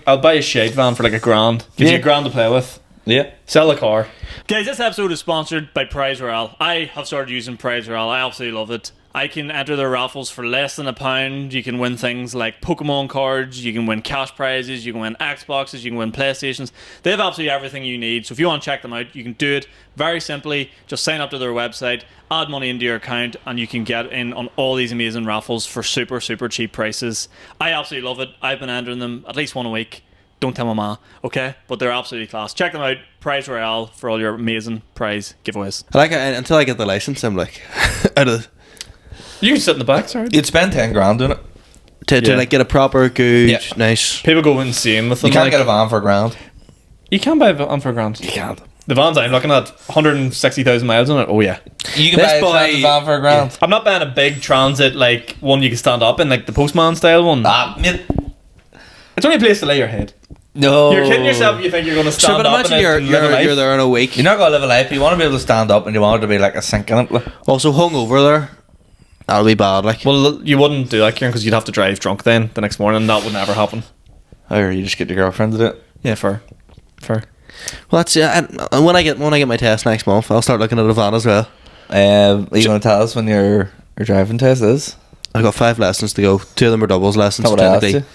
I'll buy a shade van for like $1,000. Gives you Yeah. $1,000 to play with. Yeah. Sell a car. Guys, this episode is sponsored by Prize Royale. I have started using Prize Royale. I absolutely love it. I can enter their raffles for less than £1. You can win things like Pokemon cards, you can win cash prizes, you can win Xboxes, you can win PlayStations. They have absolutely everything you need. So if you want to check them out, you can do it very simply. Just sign up to their website, add money into your account, and you can get in on all these amazing raffles for super, super cheap prices. I absolutely love it. I've been entering them at least one a week. Don't tell my ma, okay? But they're absolutely class. Check them out. Prize Royale for all your amazing prize giveaways. I like it until I get the license. I'm like, out of You can sit in the back, sorry. You'd spend $10,000 doing it. to Yeah. like get a proper good, Yeah. nice. People go insane with them. You can't like, get a van for $1,000. you can buy a van for $1,000. You can't. The vans I'm looking at, 160,000 miles on it. Oh yeah. You can Let's buy a buy- van for $1,000. I'm not buying a big transit like one you can stand up in, like the postman style one. Mate, It's only a place to lay your head. no. You're kidding yourself if you think you're going to stand Sure, but up in imagine it you're and live a life. you're there in a week. You're not going to live a life. You want to be able to stand up and you want it to be like a sink in it. Like. Also hungover there. that'll be bad. Like, Well, you wouldn't do that, Kieran, because you'd have to drive drunk then the next morning, and that would never happen. Or you just get your girlfriend to do it. Yeah, fair. well, that's and when I get my test next month, I'll start looking at a van as well. Are you going to tell us when your driving test is? I've got 5 lessons to go. 2 of them are doubles lessons. That's what I asked Technically,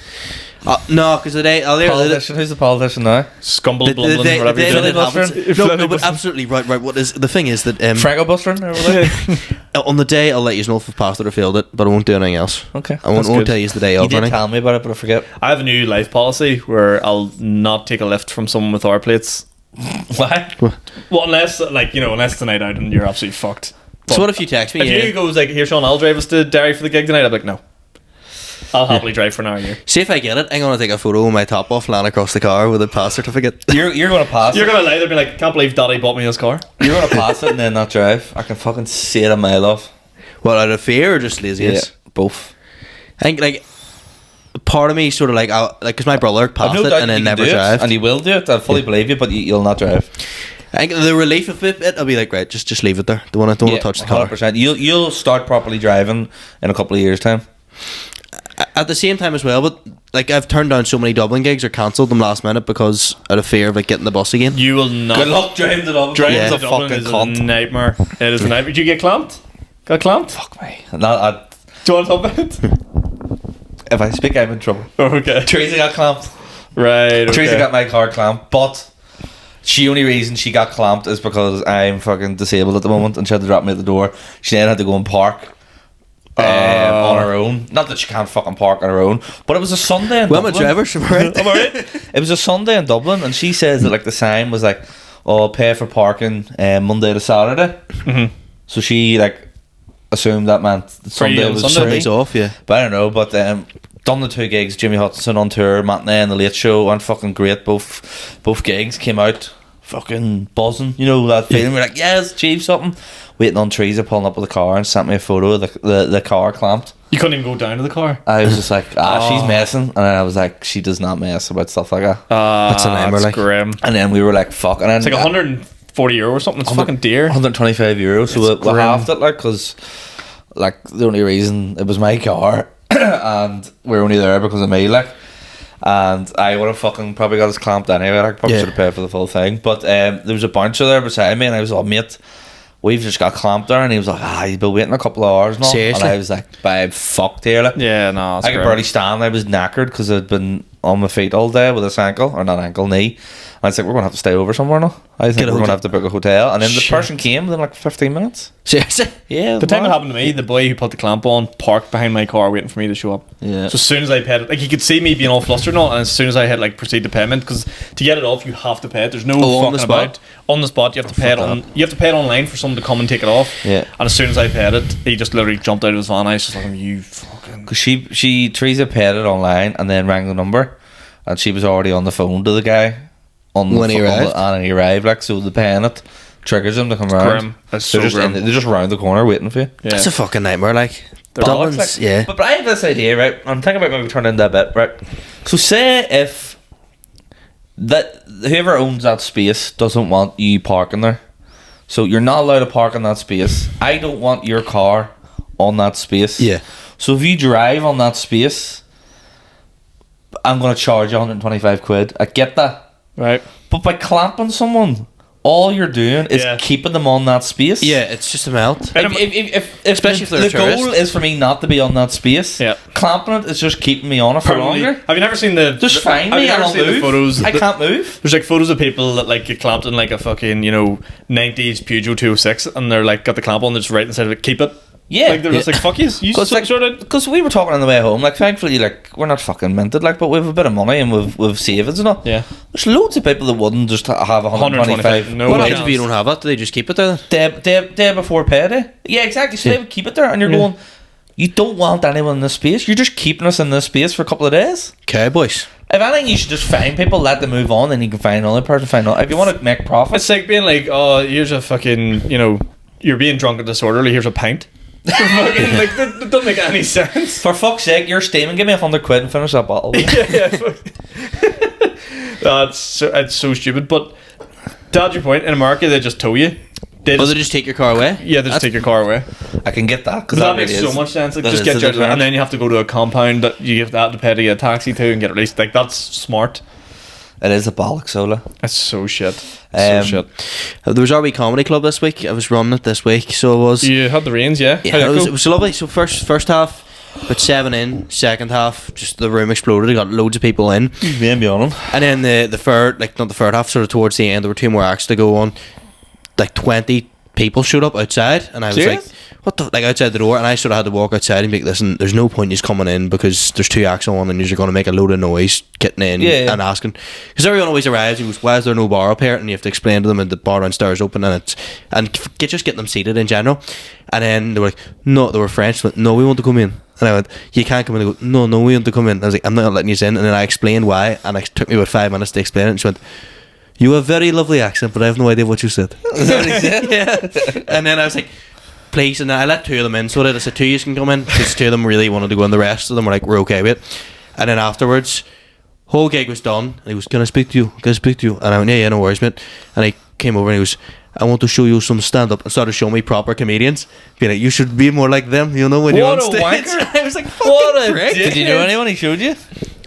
you. no, because the day Politician, who's the politician now? Scumble Blumblin, whatever the you're day doing. that happens- Filibuster. no, but absolutely right. What is the thing is that Franco bustering or whatever? on the day I'll let you know if I've passed it or failed it, but I won't do anything else. Okay. I won't good. tell you the day You of. did Running. tell me about it, but I forget. I have a new life policy where I'll not take a lift from someone with our plates. Why? Well, unless unless it's a night out and you're absolutely fucked. So what if you text me? If you goes like, here, Sean, I'll drive us to Derry for the gig tonight, I'm like, no. I'll happily drive for an hour here. See if I get it, I'm gonna take a photo of my top off, land across the car with a pass certificate. You're going to pass You're it. gonna lie there, be like, can't believe Daddy bought me this car. You're going to pass it and then not drive. I can fucking see it a mile off. What, out of fear or just laziness? Both. I think like part of me sort of like because my brother passed I've no it doubt and you then can never do it, drive. and you will do it. I fully believe you, but you'll not drive. I think the relief of it, I'll be like, right, just leave it there. Don't want to touch the car. 100%. You'll start properly driving in a couple of years' time. At the same time as well, but like I've turned down so many Dublin gigs or cancelled them last minute because out of fear of like getting the bus again. You will not. Good luck driving to Dublin. Driving Yeah. to Dublin is a nightmare. It is a nightmare. Did you get clamped? Got clamped? Fuck me. No, Do you want to talk about it? if I speak, I'm in trouble. Okay. Teresa got clamped. Right. Okay. Teresa got my car clamped, but the only reason she got clamped is because I'm fucking disabled at the moment and she had to drop me at the door. She then had to go and park on her own. Not that she can't fucking park on her own, but it was a Sunday in Well, I'm a Dublin. driver, so right. I'm alright. It was a Sunday in Dublin, and she says that like the sign was like, "Oh, pay for parking Monday to Saturday." Mm-hmm. So she like assumed that meant Sunday on was Sunday. free. Sunday's off, yeah. But I don't know. But done the 2 gigs. Jimmy Hutchinson on tour, matinee and the Late Show, went fucking great. Both gigs came out fucking buzzing. You know that feeling? We're like, yes, achieved something. Waiting on Teresa pulling up with the car and sent me a photo of the car clamped. You couldn't even go down to the car. I was just like, she's messing, and then I was like, she does not mess about stuff like that. That's a nightmare, That's like. grim. And then we were like, fuck, and then It's like 140 euro or something. It's fucking dear. 125 euros. So we grim. halved it, like, because like the only reason it was my car, and we're only there because of me, like. And I would have fucking probably got us clamped anyway. I probably Yeah. should have paid for the full thing. But there was a bouncer there beside me, and I was like, mate, we've just got clamped there. And he was like, you've been waiting a couple of hours now. Seriously? And I was like, babe, fucked here. Like. Yeah, no. It's I could grim. barely stand. I was knackered because I'd been on my feet all day with this ankle, or not ankle, knee. And I was like, we're going to have to stay over somewhere now. I think Get a we're going to hotel. have to book a hotel. And then the Shit. person came within like 15 minutes. Seriously? Yeah. The time it happened to me, the boy who put the clamp on parked behind my car waiting for me to show up. Yeah. So as soon as I paid it, like, you could see me being all flustered and all, and as soon as I hit like proceed to payment, because to get it off you have to pay it. There's no Oh, on fucking the spot? about. On the spot, you have to pay it fuck on. You have to pay it online for someone to come and take it off. Yeah. And as soon as I paid it, he just literally jumped out of his van. I was just like, you fucking. Because Teresa paid it online and then rang the number, and she was already on the phone to the guy on When he arrived? and he arrived, like, so the paying it triggers him to come round. Grim. That's They're so just grim. they're just round the corner waiting for you. Yeah. It's a fucking nightmare, like. They're Dublin's, Bollocks, like. yeah. But I have this idea, right? I'm thinking about maybe turning into a bit, right? So say if that whoever owns that space doesn't want you parking there, so you're not allowed to park in that space. I don't want your car on that space. Yeah. So if you drive on that space, I'm going to charge you 125 quid. I get that. Right. But by clamping someone, all you're doing is Yeah. keeping them on that space. Yeah, it's just a melt. If Especially if they're the a tourist. goal is for me not to be on that space, Yeah. clamping it is just keeping me on it for Permanently. longer. Have you never seen the? Just find have me you and ever I'll seen move. the photos? I can't move. There's like photos of people that like get clamped in like a fucking 90s Peugeot 206, and they're like got the clamp on. They're just right inside of it. Keep it. Yeah. Like they're just like fuck you. You sorted. Because we were talking on the way home, like thankfully, like we're not fucking minted, like, but we have a bit of money and we've savings and all. Yeah. There's loads of people that wouldn't just have 125. No What chance. happens if you don't have it? Do they just keep it there then? Day before payday. Yeah, exactly. So they would keep it there, and you're going, you don't want anyone in this space. You're just keeping us in this space for a couple of days. Okay, boys. If anything, you should just find people, let them move on, then you can find another person. If you want to make profit, It's like being like, oh, here's a fucking, you're being drunk and disorderly. Here's a pint. Fucking, like that doesn't make any sense. for fuck's sake, you're steaming. Give me 100 quid and finish that bottle. yeah. It's so stupid. But to add your point, in America they just tow you They Or just, they just take your car away? yeah, they just take your car away. I can get that because That makes so much sense. Like, That just is get the your, difference. and then you have to go to a compound that you have to pay to get a taxi to and get released. Like, that's smart. It is a bollock sola. That's so shit. Um, So shit. There was our wee comedy club this week. I was running it this week, so it was. You had the reins, yeah? Yeah, How'd that it go? was lovely. So first half, about 7 in. Second half, just the room exploded. I got loads of people in. Me and be on him. And then the third, like not the third half, sort of towards the end, there were 2 more acts to go on. Like 20 people showed up outside, and I was Serious? like, "What the?" Like outside the door, and I sort of had to walk outside and be like, "Listen, there's no point in you coming in because there's 2 acts on, and you're going to make a load of noise getting in Yeah. and asking." Because everyone always arrives and goes, "Why is there no bar up here?" And you have to explain to them, and the bar downstairs open, and just getting them seated in general. And then they were like, "No," they were French. They went, "No, we want to come in." And I went, "You can't come in." They go, "No, we want to come in." I was like, "I'm not letting you in." And then I explained why, and it took me about 5 minutes to explain it. And she went, "You have a very lovely accent, but I have no idea what you said." Is that what he said? Yeah. And then I was like, "Please," and then I let 2 of them in. So I said 2 of you can come in because 2 of them really wanted to go in. The rest of them were like, "We're okay with it." And then afterwards, whole gig was done. And he was, "Can I speak to you? Can I speak to you?" And I went, "Yeah, no worries, mate." And he came over and he was, "I want to show you some stand up," and started showing me proper comedians. Being like, "You should be more like them, you know, when you're on What a stage." wanker. I was like, "Fucking What a prick." dick. Did you know anyone he showed you?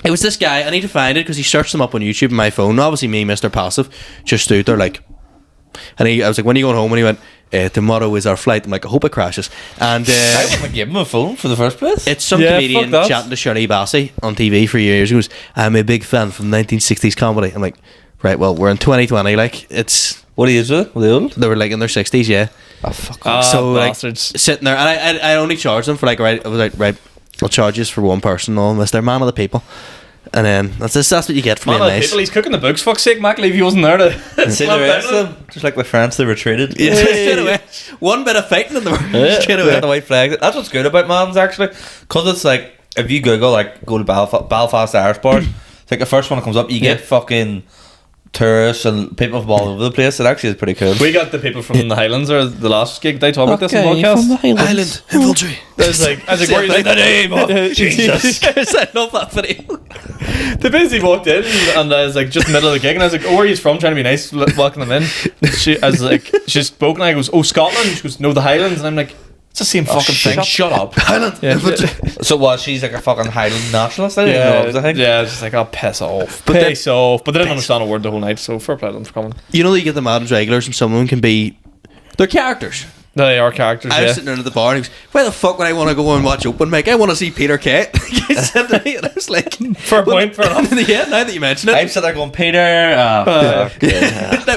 It was this guy. I need to find it because he searched them up on YouTube on my phone. Obviously, me, Mr. Passive, just stood there like. And I was like, "When are you going home?" And he went, "Tomorrow is our flight." I'm like, "I hope it crashes." And I wouldn't give him a phone for the first place. it's some Yeah, comedian fuck that. chatting to Shirley Bassey on TV for years. He goes, "I'm a big fan from 1960s comedy." I'm like, "Right, well, we're in 2020. Like, it's." What age was it? Were they old? They were like in their 60s, yeah. Oh, fuck. Ah, So, like, bastards. Sitting there, and I only charged them for like, right, I was like, "Right, I'll charge you for one person, no, Mr. Man of the People." And then that's what you get from Man, being like, nice. people, he's cooking the books. Fuck's sake, McAleavey wasn't there to. See the slap rest down of them? Just like the France, they retreated. Yeah, straight away. One bit of fighting in the world, straight away. Got the white flag. That's what's good about Mans actually, because it's like if you Google like go to Belfast Irish bars, it's like the first one that comes up. You get fucking tourists and people from all over the place. It actually is pretty cool. We got the people from the Highlands or the last gig. They talk about this in the podcast. Island infantry. I was like, where are you? the name of Jesus. I love that video. They basically walked in and I was like, just middle of the gig, and I was like, "Oh, where are you from?" Trying to be nice, welcoming them in. I was like, she spoke and I goes, "Oh, Scotland." She goes, "No, the Highlands," and I'm like, "It's the same fucking thing." Shut up. Island Yeah. infantry. So what? She's like a fucking Highland nationalist. I didn't know it was a thing. Yeah, it's just like, "Oh, piss off, But piss off." But they didn't understand a word the whole night, so fair play to them for coming. You know that you get the Madden's regulars and some of them can be... They're characters. They are characters. I was Yeah. sitting there at the bar and he goes, "Why the fuck would I want to go and watch open mic? I want to see Peter Kay." He said to me, and I was like... Fair point, fair enough. Yeah, now that you mention it. I'm sitting there going, Peter.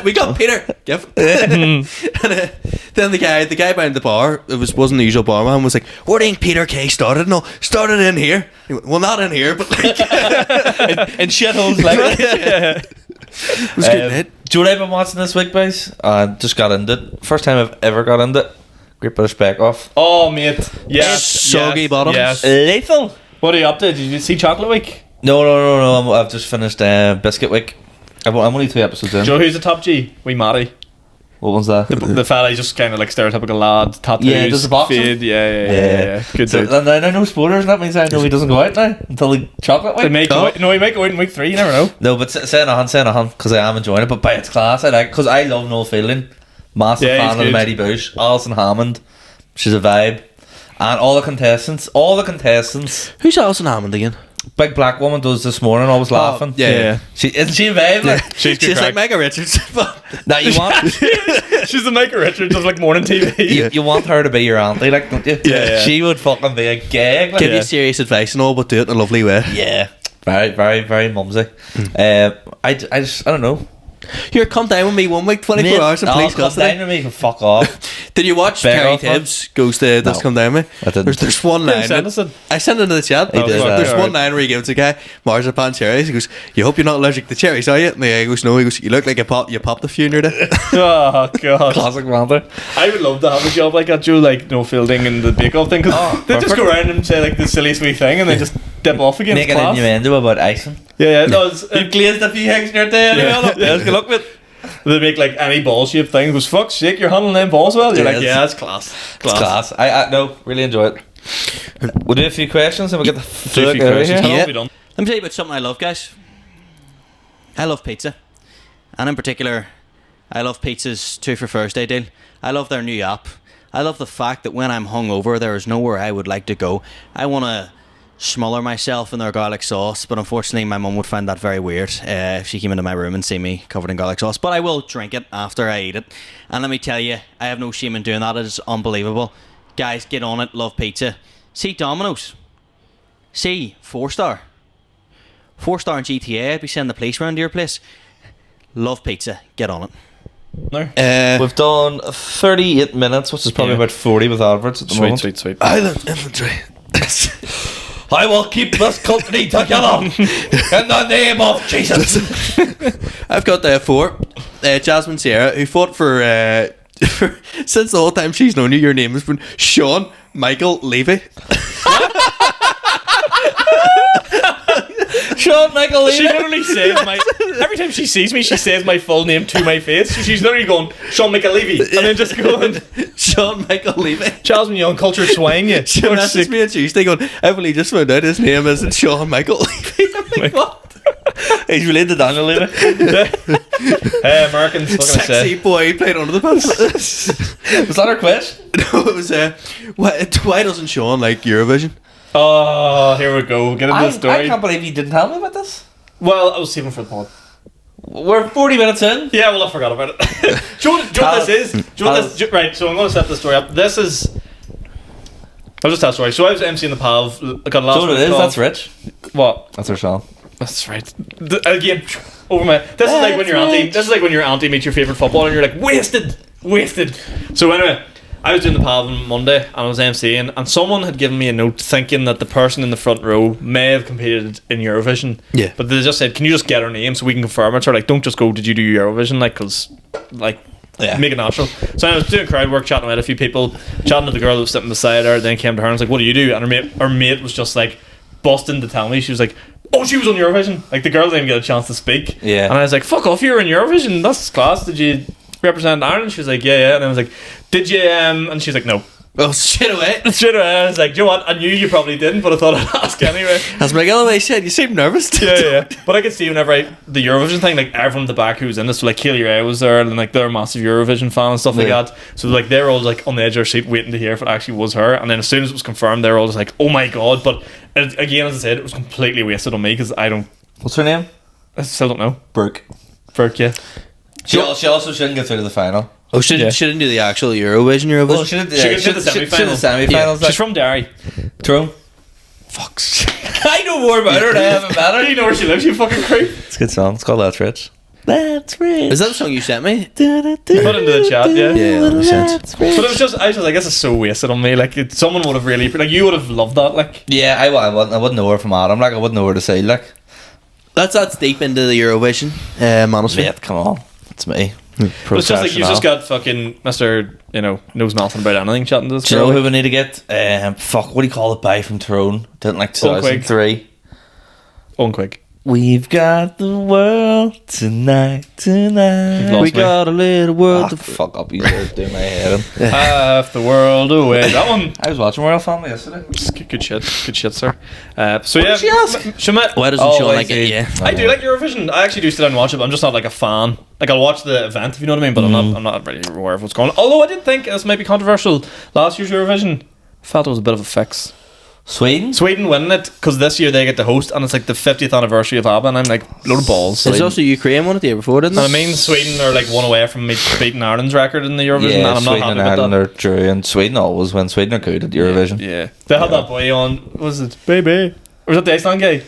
We got Peter. Giffen. And then the guy behind the bar, wasn't the usual barman, was like, "Where do you think Peter Kay started?" "No, started in here." He went, "Well, not in here, but like..." in shitholes like that. It was good, mate. Do you know what I've been watching this week, guys? I just got into it. First time I've ever got into it. Great British Bake Off. Oh, mate. Yes. Soggy yes, bottoms. Yes. Lethal. What are you up to? Did you see Chocolate Week? No. I've just finished Biscuit Week. I'm only 2 episodes in. Joe, who's the top G? Wee Matty. What one's that? The fella, he's just kind of like stereotypical lad, tattoos, Yeah, does the boxing? fade. Yeah. Good So, dude. and I know spoilers. That means I know he doesn't go out now until the Chocolate Week. He might go out in week 3. You never know. No, but saying a hun, because I am enjoying it. But by its class, I like because I love Noel Fielding, massive Yeah, he's fan of the good. Mighty Bush, Alison Hammond, she's a vibe, and all the contestants, Who's Alison Hammond again? big black woman does this morning, always laughing. yeah. Isn't she a vibe? Like, She's good She's like crack. Mega Richards. now you want She's the Micah Richards of like morning TV. you want her to be your auntie, like, don't you? Yeah. She would fucking be a gag. Like, Give you serious advice and all, but do it in a lovely way. yeah, very, very, very mumsy. I don't know. Here, come down with me 1 week, 24 Mate, hours, and oh, please come custody. down to me and fuck off. Did you watch Beg Terry off, man. Tibbs goes to Does No. Come Down With I didn't. There's one line. Send us it. I sent it into the chat. He did, There's alright. one line where he gives a guy marzipan cherries. He goes, "You hope you're not allergic to cherries, are you?" And the guy goes, "No." He goes, "You look like you popped a few in your day." Oh god. Classic banter. I would love to have a job like that, Joe, like no fielding and the Bake Off thing, because they just go around and say like the silliest wee thing and then just dip off again. Make It's an class. innuendo about icing. Yeah, no, it's, You've glazed a few eggs in your day. Yeah. Yeah, good luck with. they make like any ball shaped thing. Goes, "Fuck's sake, you're handling them balls well." You're Yeah, like, it's- "Yeah, it's class." It's class. I no, really enjoy it. We'll do a few questions and we'll get the Do a fuck few out of questions. here. Can all Yeah. be done. Let me tell you about something I love, guys. I love pizza, and in particular, I love Pizza's 2 for Thursday deal. I love their new app. I love the fact that when I'm hungover, there is nowhere I would like to go. I want to smother myself in their garlic sauce, but unfortunately my mum would find that very weird if she came into my room and see me covered in garlic sauce. But I will drink it after I eat it. And let me tell you, I have no shame in doing that. It is unbelievable. Guys, get on it. Love pizza. See Domino's. See 4-star. 4-star in GTA. I'd be sending the police round to your place. Love pizza. Get on it. No. We've done 38 minutes, which is probably about 40 with adverts at the moment. Sweet. Island infantry. I will keep this company together in the name of Jesus. I've got 4. Jasmine Sierra, who fought for since the whole time she's known you, your name has been Sean Michael Levy. Sean McAleavey. She literally says my every time she sees me, she says my full name to my face. So she's literally going Sean McAleavey, and then just going Sean Michael Levy. Jasmine, you uncultured swine, you. She messaged me on Tuesday going, I've only just found out his name isn't Sean Michael Levy. I'm like, what? He's related to Daniel Levy. Hey, Americans, what can I say? Sexy boy played under the pants. Was that our question? No, it was why doesn't Sean like Eurovision? Oh, here we go. Get into the story. I can't believe you didn't tell me about this. Well, I was saving for the pod. We're 40 minutes in. Yeah, well, I forgot about it. Do you know what this is? Right, so I'm going to set the story up. This is... I'll just tell the story. So I was emceeing the PAV. I got last So it is, that's rich. What? That's our song. That's right. Again, over my... This is like when your auntie... This is like when your auntie meets your favourite footballer and you're like, wasted. So anyway... I was doing the PAV on Monday and I was emceeing, and someone had given me a note thinking that the person in the front row may have competed in Eurovision. Yeah. But they just said, can you just get her name so we can confirm it? So like, don't just go, did you do Eurovision? Like, because, like, make it natural. So I was doing crowd work, chatting with a few people, chatting to the girl that was sitting beside her, then came to her and was like, what do you do? And her mate was just like, busting to tell me. She was like, oh, she was on Eurovision. Like, the girl didn't even get a chance to speak. Yeah. And I was like, fuck off, you were in Eurovision. That's class. Did you represent Ireland? She was like, yeah. And I was like, did you and she's like, no. Well, straight away. I was like, do you know what, I knew you probably didn't, but I thought I'd ask anyway. As McAleavey said, you seem nervous. Yeah. But I could see whenever the Eurovision thing, like everyone at the back who was in this, so like Kaylee Ray was there, and like they're a massive Eurovision fan and stuff like that. So like they're all like on the edge of their seat waiting to hear if it actually was her. And then as soon as it was confirmed, they were all just like, oh my god. But again, as I said, it was completely wasted on me because I What's her name? still don't know. Burke. Yeah. She also shouldn't get through to the final. Oh, she didn't do the actual Eurovision. Well, she did the semi-finals. semi-finals. She's from Derry. True. Fucks. I know more about her than I haven't met her. You know where she lives, you fucking creep. It's a good song. It's called That's Rich. That's Rich. Is that the song you sent me? Put into the chat, yeah. Yeah, that makes sense. But it was just, I was just like, this is so wasted on me. Like, someone would have really, like, you would have loved that. Like, Yeah, I wouldn't know her from Adam. Like, I wouldn't know her to say. Like, That's deep into the Eurovision. Honestly, mate, come on, it's me. but it's just like you just got fucking Mr. Knows nothing about anything chatting to this Do you know girl. who we need to get? What do you call it? By from Tyrone. Didn't like 2003. Unquick. We've got the world tonight. Lost we me. got a little world. Fuck up, you guys doing my head in. Half the world away. That one. I was watching Royal Family yesterday. Good shit, sir. So What yeah, did she ask? Shamit, Why doesn't Sean like it? Yeah. I do like Eurovision. I actually do sit down and watch it, but I'm just not like a fan. Like, I'll watch the event, if you know what I mean, but I'm not really aware of what's going on. Although I did think this might be controversial. Last year's Eurovision, I felt it was a bit of a fix. Sweden winning it because this year they get to host, and it's like the 50th anniversary of ABBA, and I'm like, load of balls. There's also Ukraine won it the year before, didn't And it? I mean, Sweden are like one away from beating Ireland's record in the Eurovision, and I'm not Sweden happy and about Ireland that. are drew, and Sweden always win. Sweden are good at Eurovision. Yeah. They had that boy on, what was it, Baby? Or was it the Iceland guy?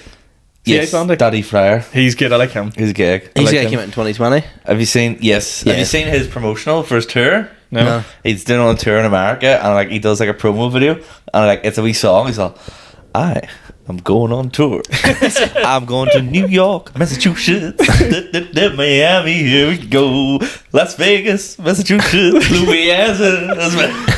Yes, Icelandic? Daddy Fryer. He's good, I like him. He's a gig. He's like guy him. came out in 2020. Have you seen? Yes. Yeah. Have you seen his promotional for his tour? No. He's doing on a tour in America, and like he does like a promo video, and like it's a wee song. He's like, I'm going on tour. I'm going to New York, Massachusetts, Miami. Here we go, Las Vegas, Massachusetts, Louisiana.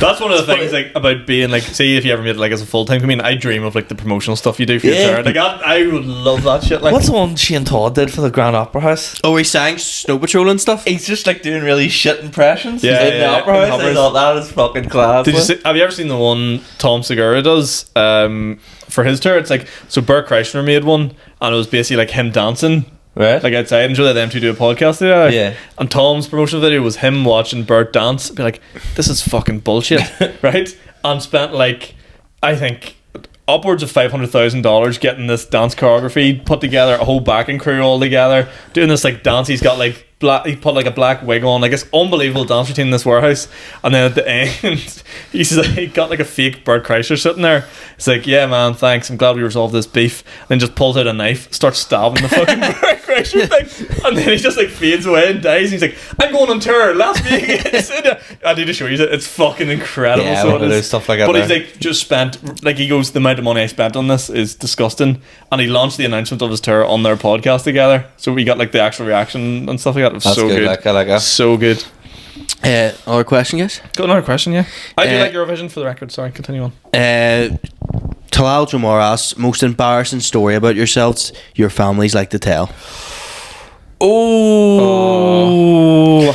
That's one of the things like about being like, see if you ever made it like as a full time comedian, I dream of like the promotional stuff you do for your tour. Like I would love that shit. Like, What's the one Shane Todd did for the Grand Opera House? Oh, he sang Snow Patrol and stuff. He's just like doing really shit impressions Yeah, in the yeah, Opera in House. I Hubbard's. thought that was fucking class. have you ever seen the one Tom Segura does for his tour? It's like, so Bert Kreischer made one, and it was basically like him dancing Right. like outside, and show them two do a podcast together. Yeah. And Tom's promotional video was him watching Bert dance. Be like, this is fucking bullshit, right? And spent like, I think, upwards of $500,000 getting this dance choreography put together, a whole backing crew all together, doing this like dance. He's got like he put like a black wig on, like this unbelievable dance routine in this warehouse. And then at the end, he got like a fake Bert Kreischer sitting there. It's like, yeah man, thanks, I'm glad we resolved this beef. And then just pulls out a knife, starts stabbing the fucking Bert Kreischer thing, and then he just like fades away and dies. And he's like, I'm going on tour last Vegas. I need to show you it. It's fucking incredible. Yeah, so one of those stuff like that. but he's there. like just spent, like he goes, the amount of money I spent on this is disgusting. And he launched the announcement of his tour on their podcast together, so we got like the actual reaction and stuff like that. It was That's so good. good. Like, I like that. So good. Another question, guys. Got another question, yeah. I do Uh, like Eurovision, for the record. Sorry, continue on. Talal Jamar asks, most embarrassing story about yourselves your families like to tell. Oh.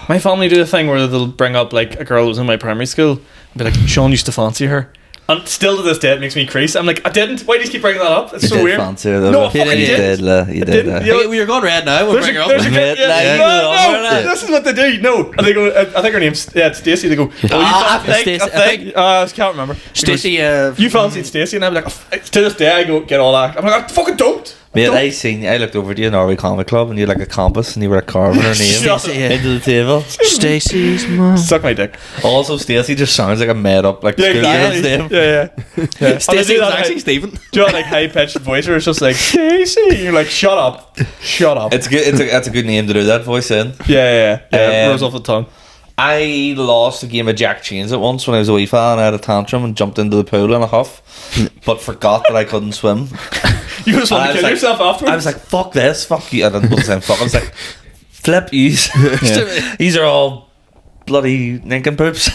My family do the thing where they'll bring up like a girl who was in my primary school and be like, Sean used to fancy her. And still to this day, it makes me crease. I'm like, I didn't. Why do you keep bringing that up? It's so did weird. fancy her, though, No, I but fucking you did. You did. didn't. Hey, well, you're going red now. We'll There's bring a, her up. there's a Mate, kid, like, no, this is what they do. No, and they go. I think her name's it's Stacey. They go. Oh, Ah, you fancy? Stacey, I think. I can't remember. Stacey, You fancied Stacey, and I'm like, to this day, I go get all that. I'm like, I fucking don't. Mate, Don't. I looked over to you in Norway Comic Club and you had like a compass and you were like carving her name Shut up. into the table. Stacey's mom. Suck my dick. Also, Stacey just sounds like a made up like Yeah, schoolgirl's exactly. name. Yeah. And Stacey they do was that actually Stephen. Do you know, like high pitched voice where it's just like Stacey? You're like, shut up. It's good. That's a good name to do that voice in. Yeah. Rolls Um, off the tongue. I lost a game of Jack Chains at once when I was a wee fella and I had a tantrum and jumped into the pool in a huff, but forgot that I couldn't swim. You just want to I was kill like- yourself afterwards. I was like, fuck this, fuck you. I didn't say fuck. I was like, flip yous. These are all bloody nincompoops.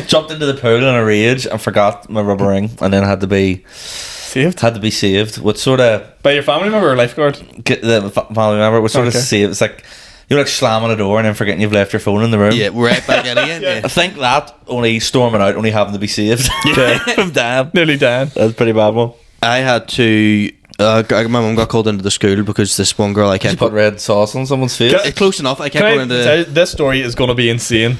Jumped into the pool in a rage and forgot my rubber ring, and then had to be saved saved. What sort of by your family member or lifeguard? get the family member was sort Okay. of saved. It's like you're like slamming a door and then forgetting you've left your phone in the room. Yeah, we're right back in again. Yeah. I think that only storming out, only having to be saved. From damn. Nearly dying. That's a pretty bad one. I had to. My mum got called into the school because this one girl I You kept. put red sauce on someone's face. Close enough. I kept Can going I into. tell you, this story is going to be insane.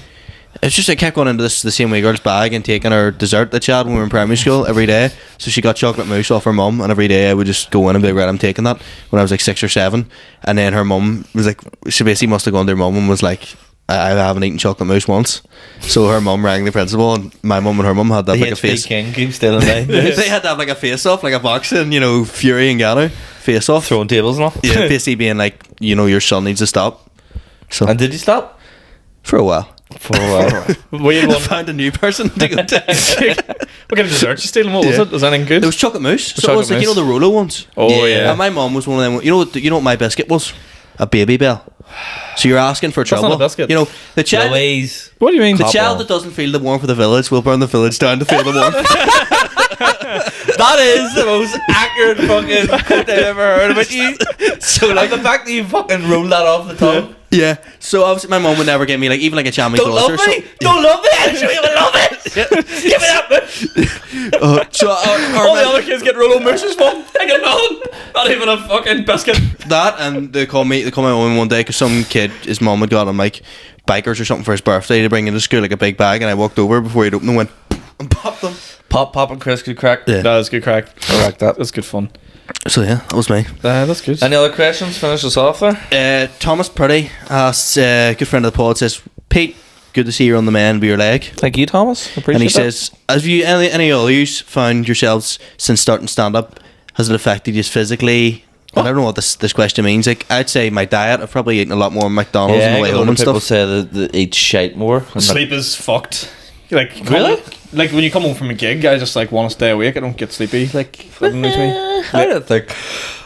It's just I kept going into the same wee girl's bag and taking her dessert that she had when we were in primary school every day. So she got chocolate mousse off her mum, and every day I would just go in and be like, right, I'm taking that. When I was like 6 or 7, and then her mum was like, she basically must have gone to her mum and was like, I haven't eaten chocolate mousse once. So her mum rang the principal, and my mum and her mum had to have like a HP face. King keeps stealing me. They had to have like a face off, like a boxing, Fury and Gano face off. Throwing tables and all. Yeah, basically being like, your son needs to stop. So And did you stop? for a while, For a while. We had I one. found a new person to go to. What kind of dessert you stealing? What was Yeah. it? Was anything good? It was chocolate mousse. So it Chocolate was like mousse. the Rolo ones. Oh, yeah. And my mum was one of them. You know what my biscuit was? A Baby Bell. So you're asking for trouble. not a biscuit. The child. Louise. What do you mean? The Top child one. that doesn't feel the warmth of the village will burn the village down to feel the warmth. That is the most accurate fucking quote I've ever heard about you. So like the fact that you fucking rolled that off the tongue. Yeah. So obviously my mum would never give me like even like a chamois Don't glass love or something. me. Don't love me. I'm sure you will love it. Give me that. All the other kids get Rolo mousses, mum. I get nothing. Not even a fucking biscuit. That and they called my mum one day because some kid, his mum had got him like bikers or something for his birthday to bring into school, like a big bag, and I walked over before he'd open and went and popped them. Pop and Chris could crack. Yeah. That was good crack. I like that. That's good fun. So yeah, that was me. That's good. Any other questions? Finish us off there. Thomas Purdy asks, good friend of the pod, says, Pete, good to see you on the man with your leg. Thank you, Thomas. Appreciate And he that. says, have you any of you found yourselves since starting stand up? Has it affected you physically? I don't know what this question means. Like, I'd say my diet. I've probably eaten a lot more McDonald's on the way a lot home of and people stuff. say that they eat shite more. And Sleep is fucked. Like Really? Like when you come home from a gig, I just like want to stay awake. I don't get sleepy. Like that annoys me. I don't think.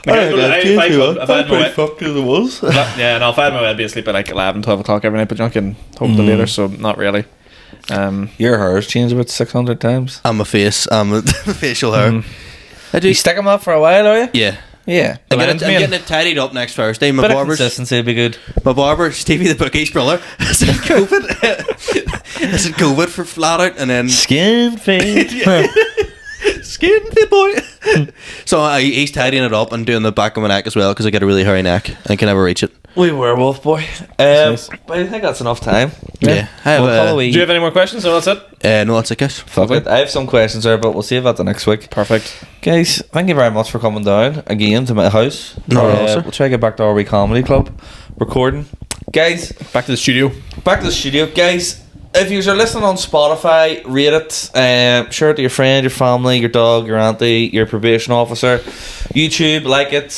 Like, if I had my way, fucked as it was. yeah, no, if I had my way, I'd be asleep at like 11, 12 o'clock every night. But you're not getting home till later, so not really. Your hair's changed about 600 times. I'm a face. I'm a facial hair. I do. You stick them up for a while, are you? Yeah. Yeah. I'm Mine's me. getting it tidied up next Thursday. My Bit of barber's consistency would be good. Stevie the Bookie's brother, has had COVID. Has had COVID for flat out, and then Skin fade. skin, fit boy. So he's tidying it up and doing the back of my neck as well because I get a really hairy neck and I can never reach it. We werewolf boy. Nice. But I think that's enough time. Yeah. I have, We'll call a wee- Do you have any more questions, or that's it? no, that's it, guys. Fuck it. I have some questions there, but we'll save that the next week. Perfect. Guys, thank you very much for coming down again to my house. No, sir. We'll try to get back to our wee comedy club recording. Guys, Back to the studio. back to the studio. Guys, if you are listening on Spotify, rate it. Share it to your friend, your family, your dog, your auntie, your probation officer. YouTube, like it.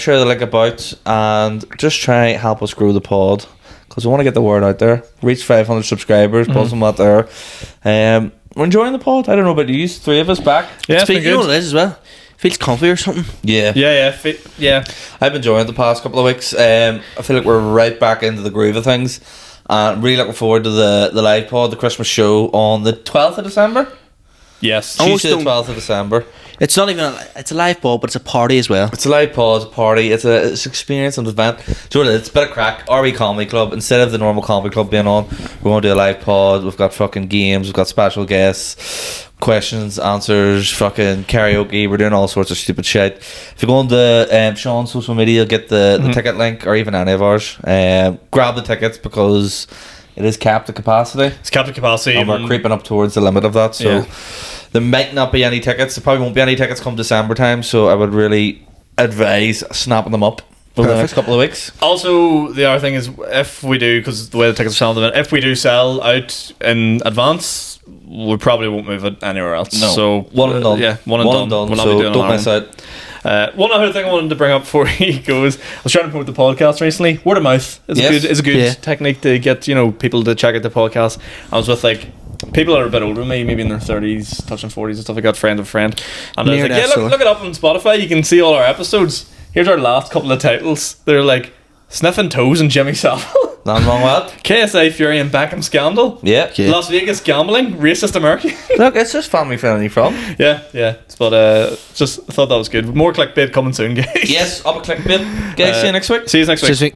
Share the link about, and just try help us grow the pod because we want to get the word out there. Reach 500 subscribers. Buzzing that there. We're enjoying the pod. I don't know about you. Three of us back. Yeah, it's been You know good. what it is as well? Feels comfy or something. Yeah. Yeah. I've been enjoying it the past couple of weeks. I feel like we're right back into the groove of things. I'm really looking forward to the live pod, the Christmas show on the 12th of December. Yes. Almost Tuesday the don't- 12th of December. It's not even. It's a live ball, but it's a party as well. It's a live pod, it's a party, it's an experience, an event. Do you know what it is? It's a bit of crack. RE Comedy Club, instead of the normal comedy club being on, we're going to do a live pod. We've got fucking games, we've got special guests, questions, answers, fucking karaoke. We're doing all sorts of stupid shit. If you go on the Sean's social media, get the ticket link, or even any of ours. Grab the tickets because it is capped at capacity. It's capped capacity. And we're creeping up towards the limit of that, so Yeah. there might not be any tickets. There probably won't be any tickets come December time, so I would really advise snapping them up over the next couple of weeks. Also, the other thing is, if we do, because the way the tickets are selling, at the minute, if we do sell out in advance, we probably won't move it anywhere else. No. So One and done. Yeah, one and done. We'll not so be doing don't another miss one. out. One other thing I wanted to bring up before he goes, I was trying to promote the podcast recently. Word of mouth is Yes. a good Yeah. technique to get people to check out the podcast. I was with people that are a bit older than me, maybe in their 30s, touching 40s and stuff. I got friend of a friend, and I was Near like, that, look it up on Spotify. You can see all our episodes. Here's our last couple of titles. They're like Sniffing Toes and Jimmy Savile, Nothing wrong with that. KSI Fury and Beckham Scandal, Yeah. Yeah. Las Vegas Gambling, Racist American. Look, it's just family friendly from. yeah. But just thought that was good. More clickbait coming soon, guys. Yes, up a click bit. Guys, see you next week. See you next week. Just